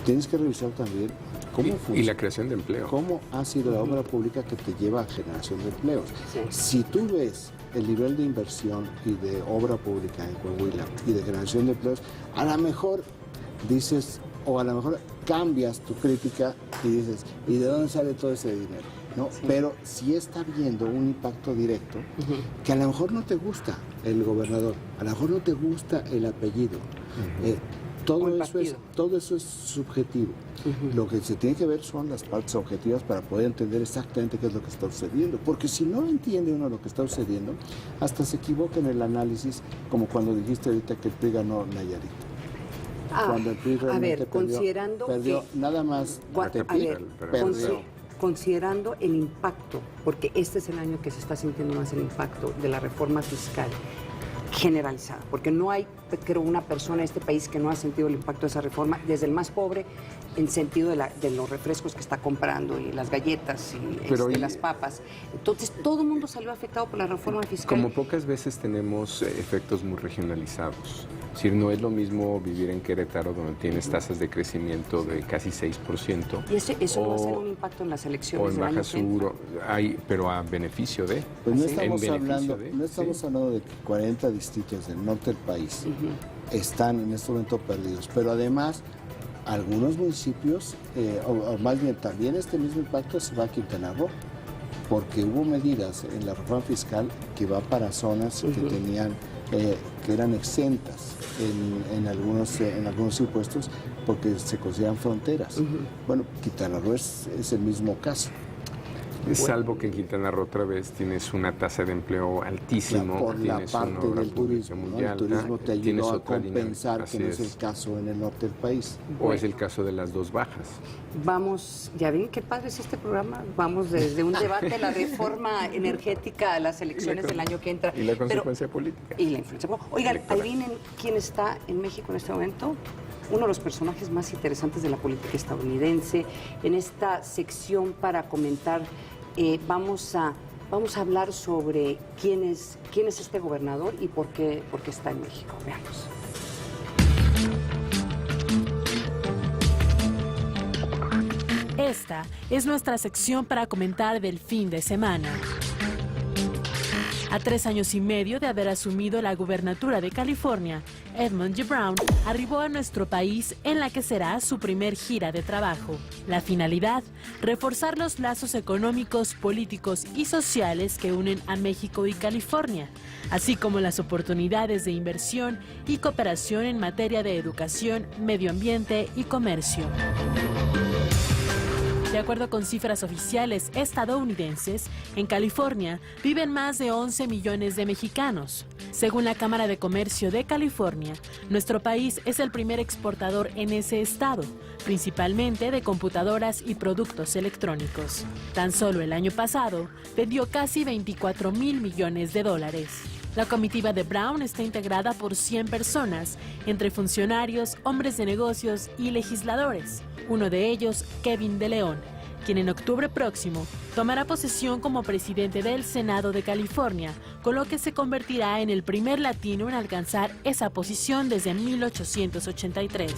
Tienes que revisar también cómo funciona. Y la creación de empleo. Cómo ha sido la obra pública que te lleva a generación de empleos. Sí. Si tú ves el nivel de inversión y de obra pública en Coahuila y de generación de empleos, a lo mejor dices, o a lo mejor cambias tu crítica y dices, ¿y de dónde sale todo ese dinero? ¿No? Sí. Pero sí está viendo un impacto directo que a lo mejor no te gusta el gobernador, a lo mejor no te gusta el apellido. Todo eso es subjetivo. Lo que se tiene que ver son las partes objetivas para poder entender exactamente qué es lo que está sucediendo. Porque si no entiende uno lo que está sucediendo, hasta se equivoca en el análisis, como cuando dijiste ahorita que el PRI ganó Nayarit. Cuando el PRI realmente perdió nada más. Considerando el impacto, porque este es el año que se está sintiendo más el impacto de la reforma fiscal generalizada, porque no hay, creo, una persona en este país que no ha sentido el impacto de esa reforma, desde el más pobre, en sentido de los refrescos que está comprando y las galletas y las papas. Entonces, todo el mundo salió afectado por la reforma fiscal. Como pocas veces tenemos efectos muy regionalizados. Es decir, no es lo mismo vivir en Querétaro, donde tienes tasas de crecimiento de casi 6%. Y eso no va a ser un impacto en las elecciones. O en Baja Sur, pero a beneficio de. Pues no estamos hablando de que 40 distritos del norte del país están en este momento perdidos, pero además algunos municipios, o más bien también este mismo impacto se va a Quintana Roo, porque hubo medidas en la reforma fiscal que va para zonas que tenían, que eran exentas en algunos impuestos porque se consideran fronteras. Bueno, Quintana Roo es el mismo caso. Salvo que en Quintana Roo otra vez tienes una tasa de empleo altísimo, por la tienes parte una del turismo, muy alta, el turismo te ayudó a compensar dinámica, que no es el caso en el norte del país. O es el caso de las dos bajas. Vamos, ya ven qué padre es este programa, vamos desde un debate de la reforma energética a las elecciones del año que entra. Y la consecuencia política. Y la influencia política. Oigan, adivinen quién está en México en este momento. uno de los personajes más interesantes de la política estadounidense. En esta sección para comentar vamos a hablar sobre quién es este gobernador y por qué está en México. Veamos. Esta es nuestra sección para comentar del fin de semana. A 3 años y medio de haber asumido la gubernatura de California, Edmund G. Brown arribó a nuestro país en la que será su primer gira de trabajo. La finalidad, reforzar los lazos económicos, políticos y sociales que unen a México y California, así como las oportunidades de inversión y cooperación en materia de educación, medio ambiente y comercio. De acuerdo con cifras oficiales estadounidenses, en California viven más de 11 millones de mexicanos. Según la Cámara de Comercio de California, nuestro país es el primer exportador en ese estado, principalmente de computadoras y productos electrónicos. Tan solo el año pasado vendió casi 24,000 millones de dólares. La comitiva de Brown está integrada por 100 personas, entre funcionarios, hombres de negocios y legisladores. Uno de ellos, Kevin de León, quien en octubre próximo tomará posesión como presidente del Senado de California, con lo que se convertirá en el primer latino en alcanzar esa posición desde 1883.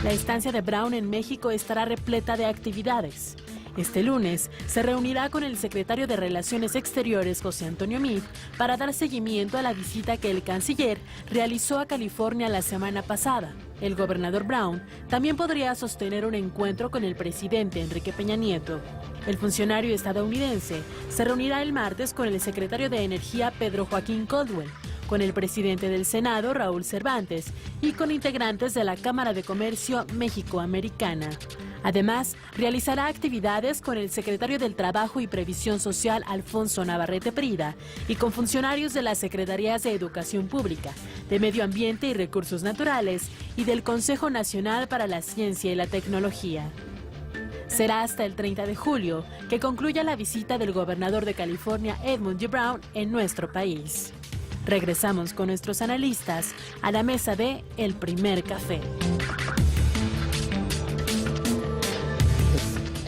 La estancia de Brown en México estará repleta de actividades. Este lunes se reunirá con el secretario de Relaciones Exteriores, José Antonio Meade, para dar seguimiento a la visita que el canciller realizó a California la semana pasada. El gobernador Brown también podría sostener un encuentro con el presidente Enrique Peña Nieto. El funcionario estadounidense se reunirá el martes con el secretario de Energía, Pedro Joaquín Caldwell, con el presidente del Senado, Raúl Cervantes, y con integrantes de la Cámara de Comercio México-Americana. Además, realizará actividades con el secretario del Trabajo y Previsión Social, Alfonso Navarrete Prida, y con funcionarios de las Secretarías de Educación Pública, de Medio Ambiente y Recursos Naturales y del Consejo Nacional para la Ciencia y la Tecnología. Será hasta el 30 de julio que concluya la visita del gobernador de California, Edmund G. Brown, en nuestro país. Regresamos con nuestros analistas a la mesa de El Primer Café.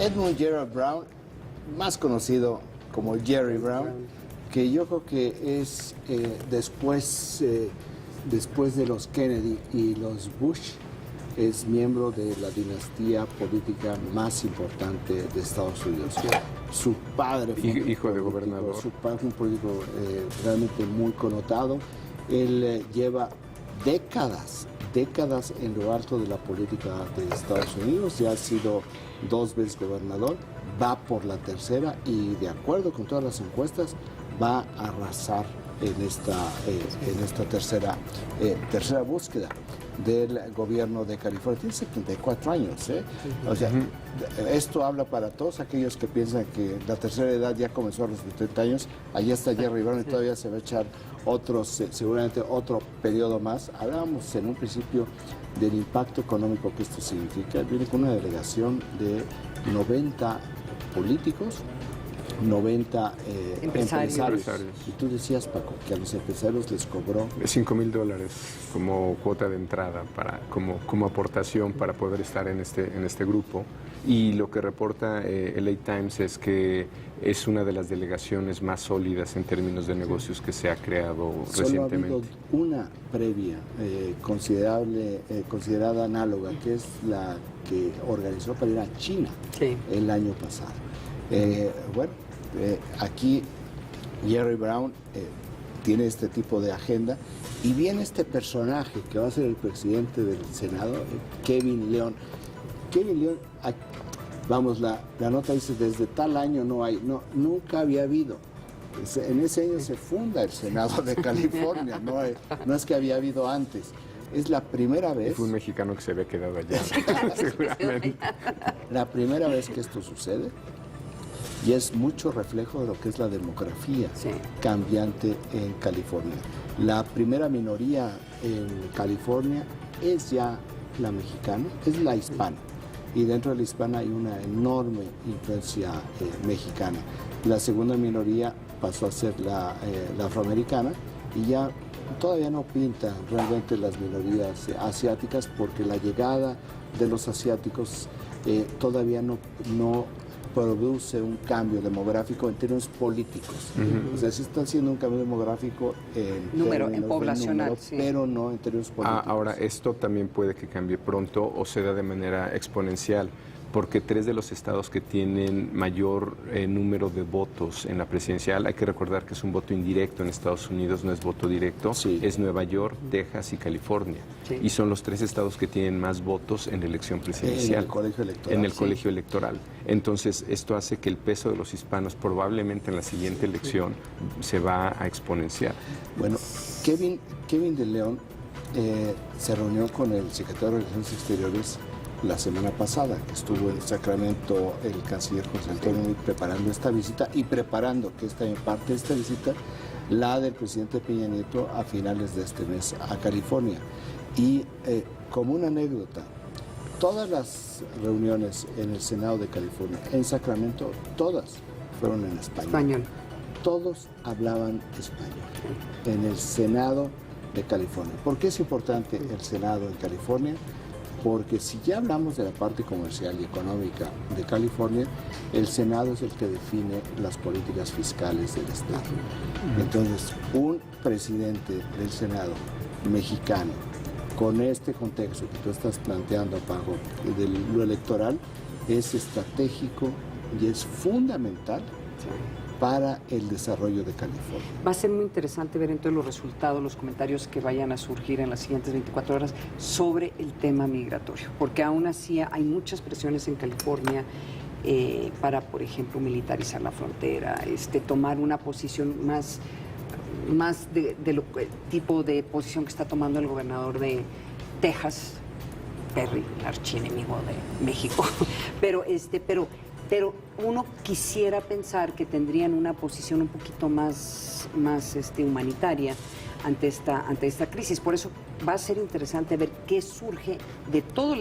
Edmund Gerald Brown, más conocido como Jerry Brown, que yo creo que es después de los Kennedy y los Bush, es miembro de la dinastía política más importante de Estados Unidos. Su padre fue hijo de gobernador. Su padre fue un político realmente muy connotado. Él lleva décadas en lo alto de la política de Estados Unidos. Ya ha sido 2 veces gobernador, va por la tercera y de acuerdo con todas las encuestas va a arrasar en esta tercera búsqueda del gobierno de California. Tiene 74 años, ¿eh? O sea, esto habla para todos aquellos que piensan que la tercera edad ya comenzó a los 70 años. Allí está Jerry Brown y todavía se va a echar seguramente otro periodo más. Hablábamos en un principio del impacto económico que esto significa. Viene con una delegación de 90 políticos, 90 empresarios. Y tú decías, Paco, que a los empresarios les cobró $5,000 como cuota de entrada, como aportación para poder estar en este grupo. Y lo que reporta LA Times es que es una de las delegaciones más sólidas en términos de negocios que se ha creado recientemente. Solo ha habido una previa considerada análoga, que es la que organizó para ir a China el año pasado. Aquí Jerry Brown tiene este tipo de agenda y viene este personaje que va a ser el presidente del Senado, Kevin León. Kevin León, vamos, la nota dice, desde tal año nunca había habido. En ese año se funda el Senado de California, no es que había habido antes. Es la primera vez. Fue un mexicano que se había quedado allá, seguramente. La primera vez que esto sucede. Y es mucho reflejo de lo que es la demografía cambiante en California. La primera minoría en California es ya la mexicana, es la hispana. Y dentro de la hispana hay una enorme influencia mexicana. La segunda minoría pasó a ser la afroamericana y ya todavía no pinta realmente las minorías asiáticas, porque la llegada de los asiáticos todavía no produce un cambio demográfico en términos políticos. O sea, sí está haciendo un cambio demográfico en poblacional, número, pero no en términos políticos. Ahora, esto también puede que cambie pronto o se da de manera exponencial, porque 3 de los estados que tienen mayor número de votos en la presidencial, hay que recordar que es un voto indirecto en Estados Unidos, no es voto directo, es Nueva York, Texas y California. Y son los 3 estados que tienen más votos en la elección presidencial. En el colegio electoral. En el colegio electoral. Entonces, esto hace que el peso de los hispanos probablemente en la siguiente elección se va a exponenciar. Bueno, Kevin de León se reunió con el secretario de Relaciones Exteriores la semana pasada. Estuvo en Sacramento el canciller José Antonio Meade preparando esta visita y preparando que esta parte de esta visita, la del presidente Peña Nieto a finales de este mes a California. Y como una anécdota, todas las reuniones en el Senado de California, en Sacramento, todas fueron en español. Todos hablaban español en el Senado de California. ¿Por qué es importante el Senado en California? Porque si ya hablamos de la parte comercial y económica de California, el Senado es el que define las políticas fiscales del Estado. Entonces, un presidente del Senado mexicano, con este contexto que tú estás planteando, Paco, de lo electoral, es estratégico y es fundamental para el desarrollo de California. Va a ser muy interesante ver entonces los resultados, los comentarios que vayan a surgir en las siguientes 24 horas sobre el tema migratorio, porque aún así hay muchas presiones en California para, por ejemplo, militarizar la frontera, tomar una posición más de lo tipo de posición que está tomando el gobernador de Texas, Perry, el archienemigo de México, pero uno quisiera pensar que tendrían una posición un poquito más humanitaria ante esta crisis. Por eso va a ser interesante ver qué surge de todo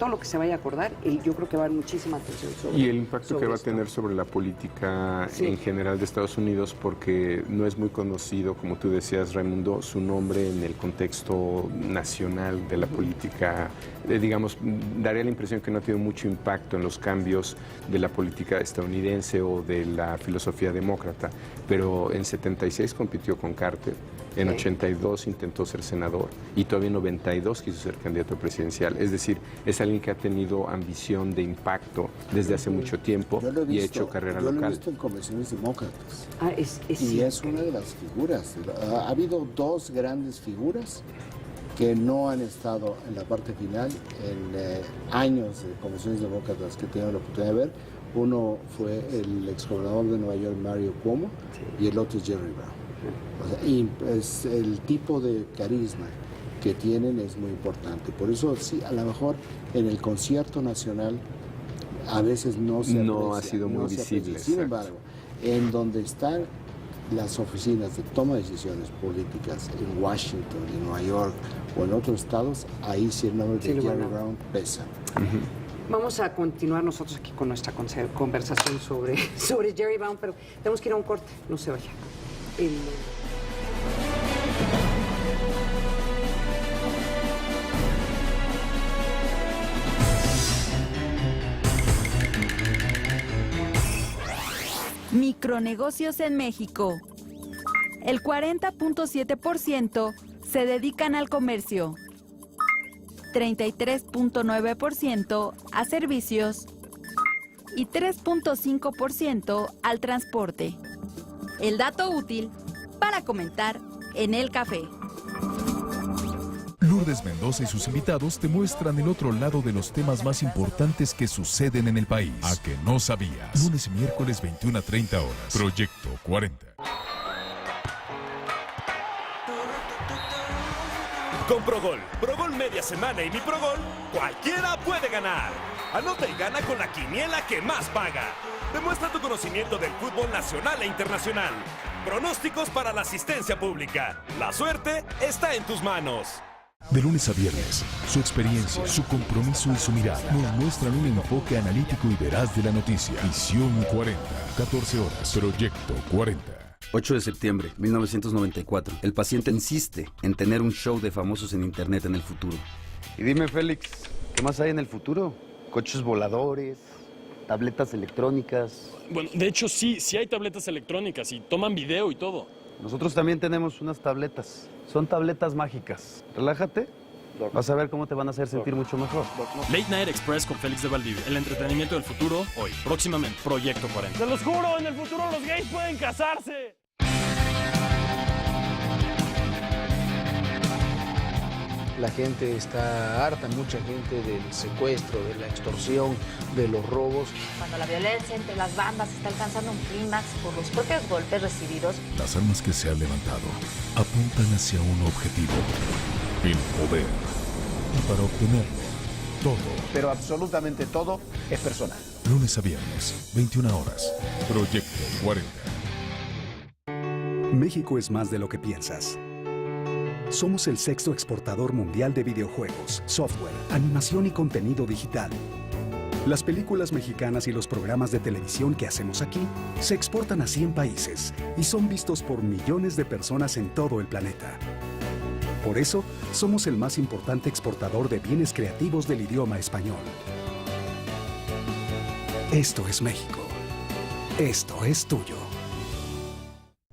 lo que se vaya a acordar. Yo creo que va a haber muchísima atención sobre y el impacto que va a esto. tener sobre la política en general de Estados Unidos, porque no es muy conocido, como tú decías, Raimundo, su nombre en el contexto nacional de la política. Digamos, daría la impresión que no ha tenido mucho impacto en los cambios de la política estadounidense o de la filosofía demócrata, pero en 76 compitió con Carter, en 82 intentó ser senador y todavía en 92 quiso ser candidato presidencial. Es decir, es alguien que ha tenido ambición de impacto desde hace mucho tiempo y ha hecho carrera local. Yo lo he visto en convenciones demócratas. Es y es una de las figuras. Ha habido 2 grandes figuras que no han estado en la parte final en años de convenciones demócratas que he tenido la oportunidad de ver. Uno fue el exgobernador de Nueva York, Mario Cuomo, y el otro es Jerry Brown. O sea, y pues, el tipo de carisma que tienen es muy importante. Por eso, sí, a lo mejor en el concierto nacional a veces no se aprecia, ha sido muy visible. Sin embargo, en donde están las oficinas de toma de decisiones políticas en Washington, en Nueva York o en otros estados, ahí sí el nombre de Jerry Brown pesa. Vamos a continuar nosotros aquí con nuestra conversación sobre Jerry Brown, pero tenemos que ir a un corte, no se vaya. Micronegocios en México. El 40.7% se dedican al comercio, 33.9% a servicios y 3.5% al transporte. El dato útil para comentar en el café. Lourdes Mendoza y sus invitados te muestran el otro lado de los temas más importantes que suceden en el país. ¿A que no sabías? Lunes y miércoles 21 a 30 horas. Proyecto 40. Con Progol media semana y mi Progol, cualquiera puede ganar. Anota y gana con la quiniela que más paga. Demuestra tu conocimiento del fútbol nacional e internacional. Pronósticos para la asistencia pública. La suerte está en tus manos. De lunes a viernes, su experiencia, su compromiso y su mirada nos muestran un enfoque analítico y veraz de la noticia. Visión 40, 14 horas. Proyecto 40. 8 de septiembre, 1994. El paciente insiste en tener un show de famosos en internet en el futuro. Y dime, Félix, ¿qué más hay en el futuro? ¿Coches voladores? ¿Tabletas electrónicas? Bueno, de hecho sí hay tabletas electrónicas y toman video y todo. Nosotros también tenemos unas tabletas. Son tabletas mágicas. Relájate. Vas a ver cómo te van a hacer sentir mucho mejor. Late Night Express con Félix de Valdivia. El entretenimiento del futuro, hoy. Próximamente, Proyecto 40. ¡Se los juro! En el futuro los gays pueden casarse. La gente está harta, mucha gente del secuestro, de la extorsión, de los robos. Cuando la violencia entre las bandas está alcanzando un clímax por los propios golpes recibidos. Las armas que se han levantado apuntan hacia un objetivo: el poder. Y para obtenerlo, todo. Pero absolutamente todo es personal. Lunes a viernes, 21 horas. Proyecto 40. México es más de lo que piensas. Somos el 6º exportador mundial de videojuegos, software, animación y contenido digital. Las películas mexicanas y los programas de televisión que hacemos aquí se exportan a 100 países y son vistos por millones de personas en todo el planeta. Por eso, somos el más importante exportador de bienes creativos del idioma español. Esto es México. Esto es tuyo.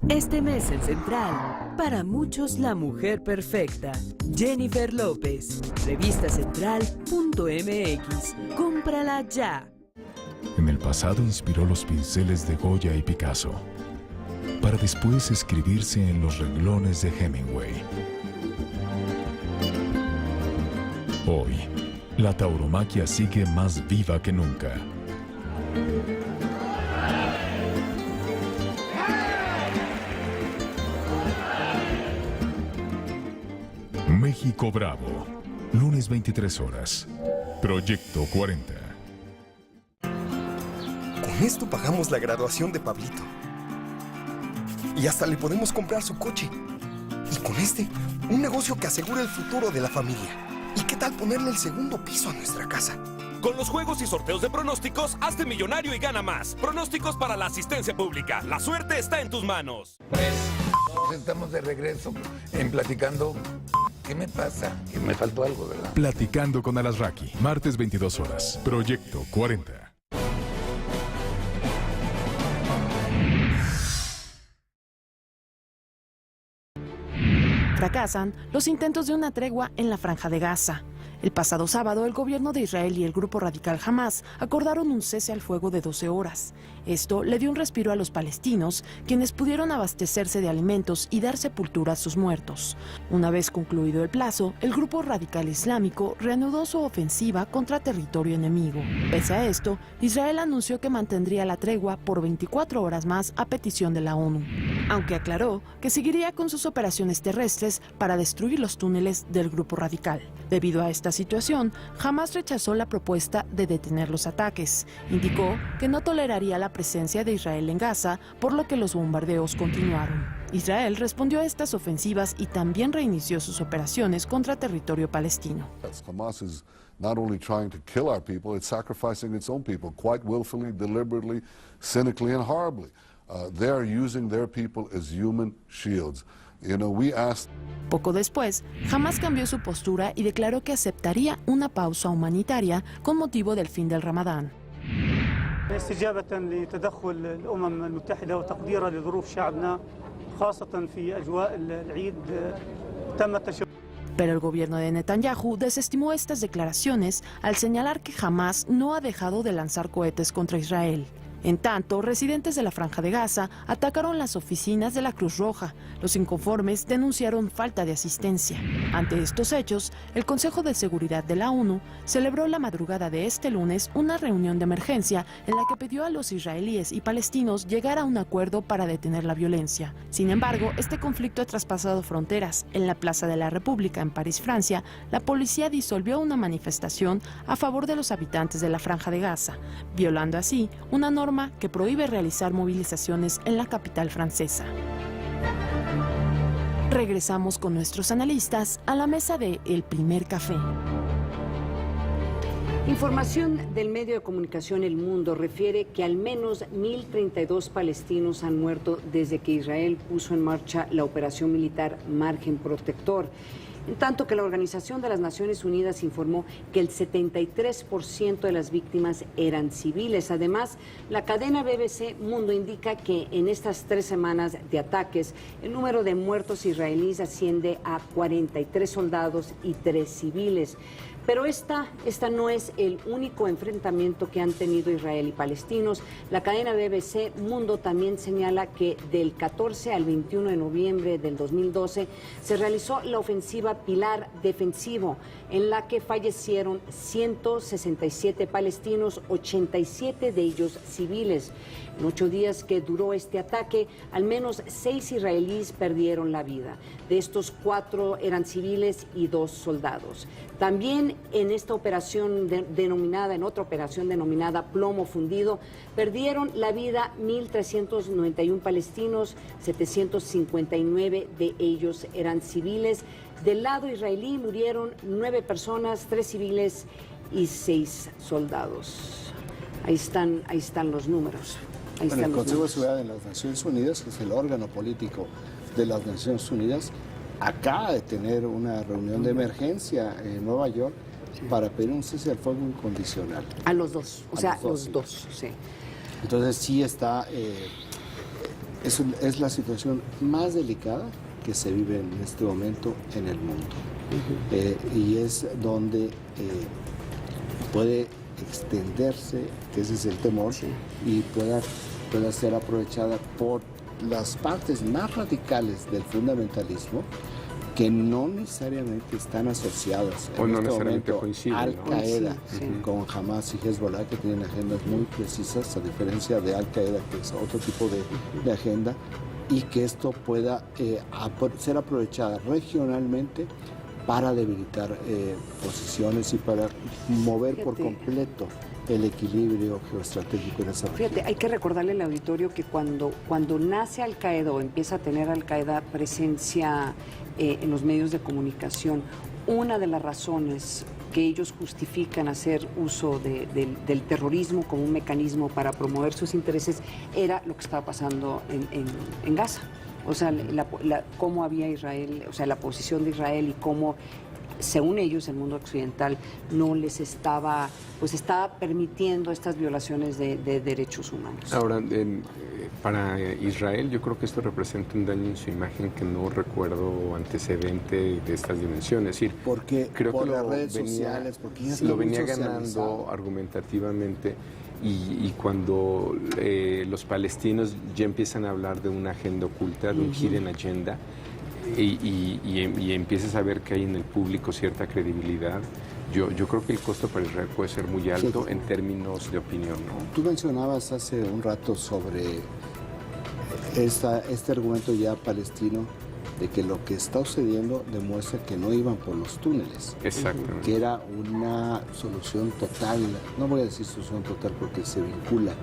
Este mes en Central, para muchos la mujer perfecta, Jennifer López. Revistacentral.mx. Cómprala ya. En el pasado inspiró los pinceles de Goya y Picasso, para después escribirse en los renglones de Hemingway. Hoy, la tauromaquia sigue más viva que nunca. México Bravo, lunes 23 horas. Proyecto 40. Con esto pagamos la graduación de Pablito. Y hasta le podemos comprar su coche. Y con este, un negocio que asegura el futuro de la familia. ¿Y qué tal ponerle el segundo piso a nuestra casa? Con los juegos y sorteos de pronósticos, hazte millonario y gana más. Pronósticos para la asistencia pública. La suerte está en tus manos. Estamos de regreso en Platicando. ¿Qué me pasa? Que me faltó algo, ¿verdad? Platicando con Alasraqui, martes 22 horas. Proyecto 40. Fracasan los intentos de una tregua en la Franja de Gaza. El pasado sábado, el gobierno de Israel y el grupo radical Hamás acordaron un cese al fuego de 12 horas. Esto le dio un respiro a los palestinos, quienes pudieron abastecerse de alimentos y dar sepultura a sus muertos. Una vez concluido el plazo, el grupo radical islámico reanudó su ofensiva contra territorio enemigo. Pese a esto, Israel anunció que mantendría la tregua por 24 horas más a petición de la ONU, aunque aclaró que seguiría con sus operaciones terrestres para destruir los túneles del grupo radical. Debido a esta situación, Hamás rechazó la propuesta de detener los ataques. Indicó que no toleraría la presencia de Israel en Gaza, por lo que los bombardeos continuaron. Israel respondió a estas ofensivas y también reinició sus operaciones contra territorio palestino. Hamas is not only trying to kill our people, it's sacrificing its own people, quite willfully, deliberately, cynically, and horribly. They are using their people as human shields. Poco después, Hamás cambió su postura y declaró que aceptaría una pausa humanitaria con motivo del fin del Ramadán. استجابة لتدخل الأمم المتحدة وتقديرا لظروف شعبنا خاصة في أجواء العيد تم التشاور. Pero el gobierno de Netanyahu desestimó estas declaraciones al señalar que Hamás no ha dejado de lanzar cohetes contra Israel. En tanto, residentes de la Franja de Gaza atacaron las oficinas de la Cruz Roja. Los inconformes denunciaron falta de asistencia. Ante estos hechos, el Consejo de Seguridad de la ONU celebró la madrugada de este lunes una reunión de emergencia en la que pidió a los israelíes y palestinos llegar a un acuerdo para detener la violencia. Sin embargo, este conflicto ha traspasado fronteras. En la Plaza de la República, en París, Francia, la policía disolvió una manifestación a favor de los habitantes de la Franja de Gaza, violando así una norma que prohíbe realizar movilizaciones en la capital francesa. Regresamos con nuestros analistas a la mesa de El Primer Café. Información del medio de comunicación El Mundo refiere que al menos 1.032 palestinos han muerto desde que Israel puso en marcha la operación militar Margen Protector. En tanto que la Organización de las Naciones Unidas informó que el 73% de las víctimas eran civiles. Además, la cadena BBC Mundo indica que en estas 3 semanas de ataques, el número de muertos israelíes asciende a 43 soldados y 3 civiles. Pero esta no es el único enfrentamiento que han tenido Israel y palestinos. La cadena BBC Mundo también señala que del 14 al 21 de noviembre del 2012 se realizó la ofensiva Pilar Defensivo, en la que fallecieron 167 palestinos, 87 de ellos civiles. En 8 días que duró este ataque, al menos 6 israelíes perdieron la vida. De estos 4 eran civiles y 2 soldados. También en esta operación en otra operación denominada Plomo Fundido, perdieron la vida 1.391 palestinos, 759 de ellos eran civiles. Del lado israelí murieron 9 personas, 3 civiles y 6 soldados. Ahí están los números. Bueno, el Consejo de Seguridad de las Naciones Unidas, que es el órgano político de las Naciones Unidas, acaba de tener una reunión de emergencia en Nueva York para pedir un cese al fuego incondicional. A los dos, los dos, sí. Entonces sí está, es la situación más delicada que se vive en este momento en el mundo. Y es donde puede extenderse, que ese es el temor, y pueda ser aprovechada por las partes más radicales del fundamentalismo, que no necesariamente están asociadas o en no este necesariamente momento coinciden, Al-Qaeda, ¿no? con Hamas y Hezbollah, que tienen agendas muy precisas, a diferencia de Al-Qaeda, que es otro tipo de agenda, y que esto pueda ser aprovechada regionalmente para debilitar posiciones y para mover por completo el equilibrio geoestratégico en esa región. Fíjate, hay que recordarle al auditorio que cuando nace Al-Qaeda o empieza a tener Al-Qaeda presencia en los medios de comunicación, una de las razones que ellos justifican hacer uso del terrorismo como un mecanismo para promover sus intereses era lo que estaba pasando en Gaza. O sea, cómo había Israel, o sea, la posición de Israel y cómo, según ellos, el mundo occidental no les estaba permitiendo estas violaciones de derechos humanos. Ahora, para Israel yo creo que esto representa un daño en su imagen que no recuerdo antecedente de estas dimensiones. Es decir, porque creo por que las redes sociales, porque ya está lo muy venía socializado. ganando argumentativamente. Y cuando los palestinos ya empiezan a hablar de una agenda oculta, de un hidden agenda, y empiezas a ver que hay en el público cierta credibilidad, yo creo que el costo para Israel puede ser muy alto en términos de opinión, ¿no? Tú mencionabas hace un rato sobre este argumento ya palestino de que lo que está sucediendo demuestra que no iban por los túneles. Exactamente. Que era una solución total, no voy a decir solución total porque se vincula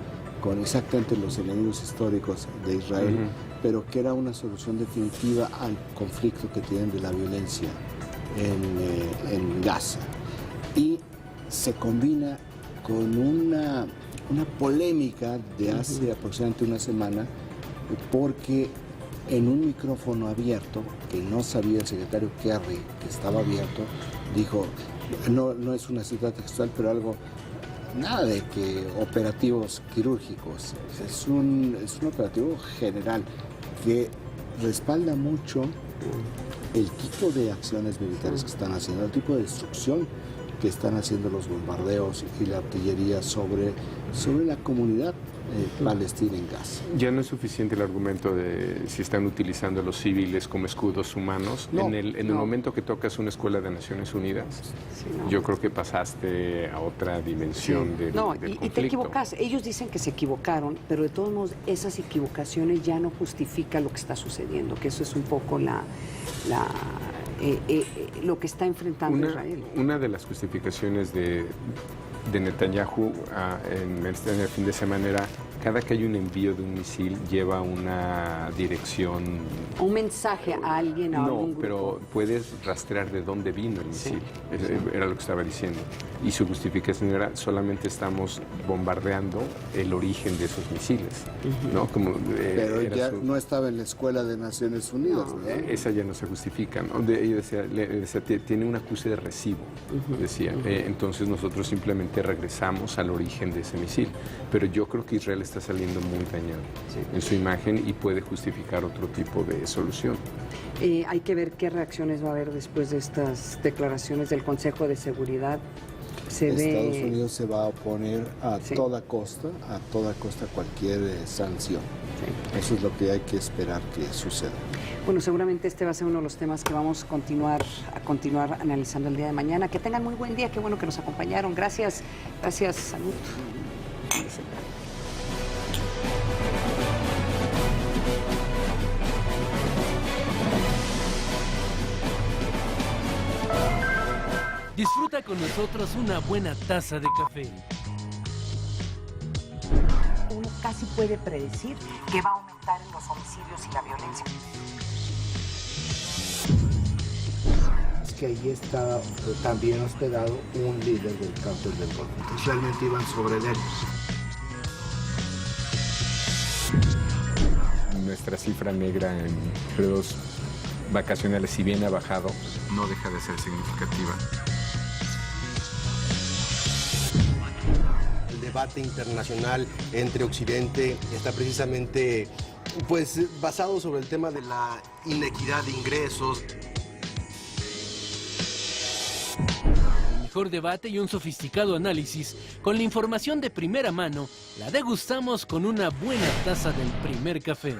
con exactamente los enemigos históricos de Israel, pero que era una solución definitiva al conflicto que tienen de la violencia en Gaza. Y se combina con una polémica de hace aproximadamente una semana, porque en un micrófono abierto, que no sabía el secretario Kerry que estaba abierto, dijo, no es una cita textual, pero algo, nada de que operativos quirúrgicos, es un operativo general que respalda mucho el tipo de acciones militares que están haciendo, el tipo de destrucción que están haciendo los bombardeos y la artillería sobre la comunidad palestina en Gaza. Ya no es suficiente el argumento de si están utilizando a los civiles como escudos humanos. En el momento que tocas una escuela de Naciones Unidas, yo creo que pasaste a otra dimensión del conflicto. Y te equivocas. Ellos dicen que se equivocaron, pero de todos modos esas equivocaciones ya no justifican lo que está sucediendo, que eso es un poco lo que está enfrentando Israel. Una de las justificaciones de Netanyahu en el fin de semana era: cada que hay un envío de un misil lleva una dirección. Un mensaje a alguien, a algún grupo. Pero puedes rastrear de dónde vino el misil. Era lo que estaba diciendo. Y su justificación era: solamente estamos bombardeando el origen de esos misiles. ¿No? Pero ya no estaba en la Escuela de Naciones Unidas, ¿no? Esa ya no se justifica, ¿no? Ella decía, tiene un acuse de recibo, decía. Entonces nosotros simplemente regresamos al origen de ese misil. Pero yo creo que Israel está saliendo muy dañado en su imagen y puede justificar otro tipo de solución. Hay que ver qué reacciones va a haber después de estas declaraciones del Consejo de Seguridad. Estados Unidos se va a oponer a toda costa cualquier sanción. Eso es lo que hay que esperar que suceda. Bueno, seguramente este va a ser uno de los temas que vamos a continuar analizando el día de mañana. Que tengan muy buen día, qué bueno que nos acompañaron. Gracias, salud. Disfruta con nosotros una buena taza de café. Uno casi puede predecir que va a aumentar en los homicidios y la violencia. Es que ahí está también hospedado un líder del cártel del Golfo. Entonces realmente iban sobre él. Nuestra cifra negra en periodos vacacionales, si bien ha bajado, no deja de ser significativa. El debate internacional entre Occidente está precisamente basado sobre el tema de la inequidad de ingresos. El mejor debate y un sofisticado análisis con la información de primera mano la degustamos con una buena taza del primer café.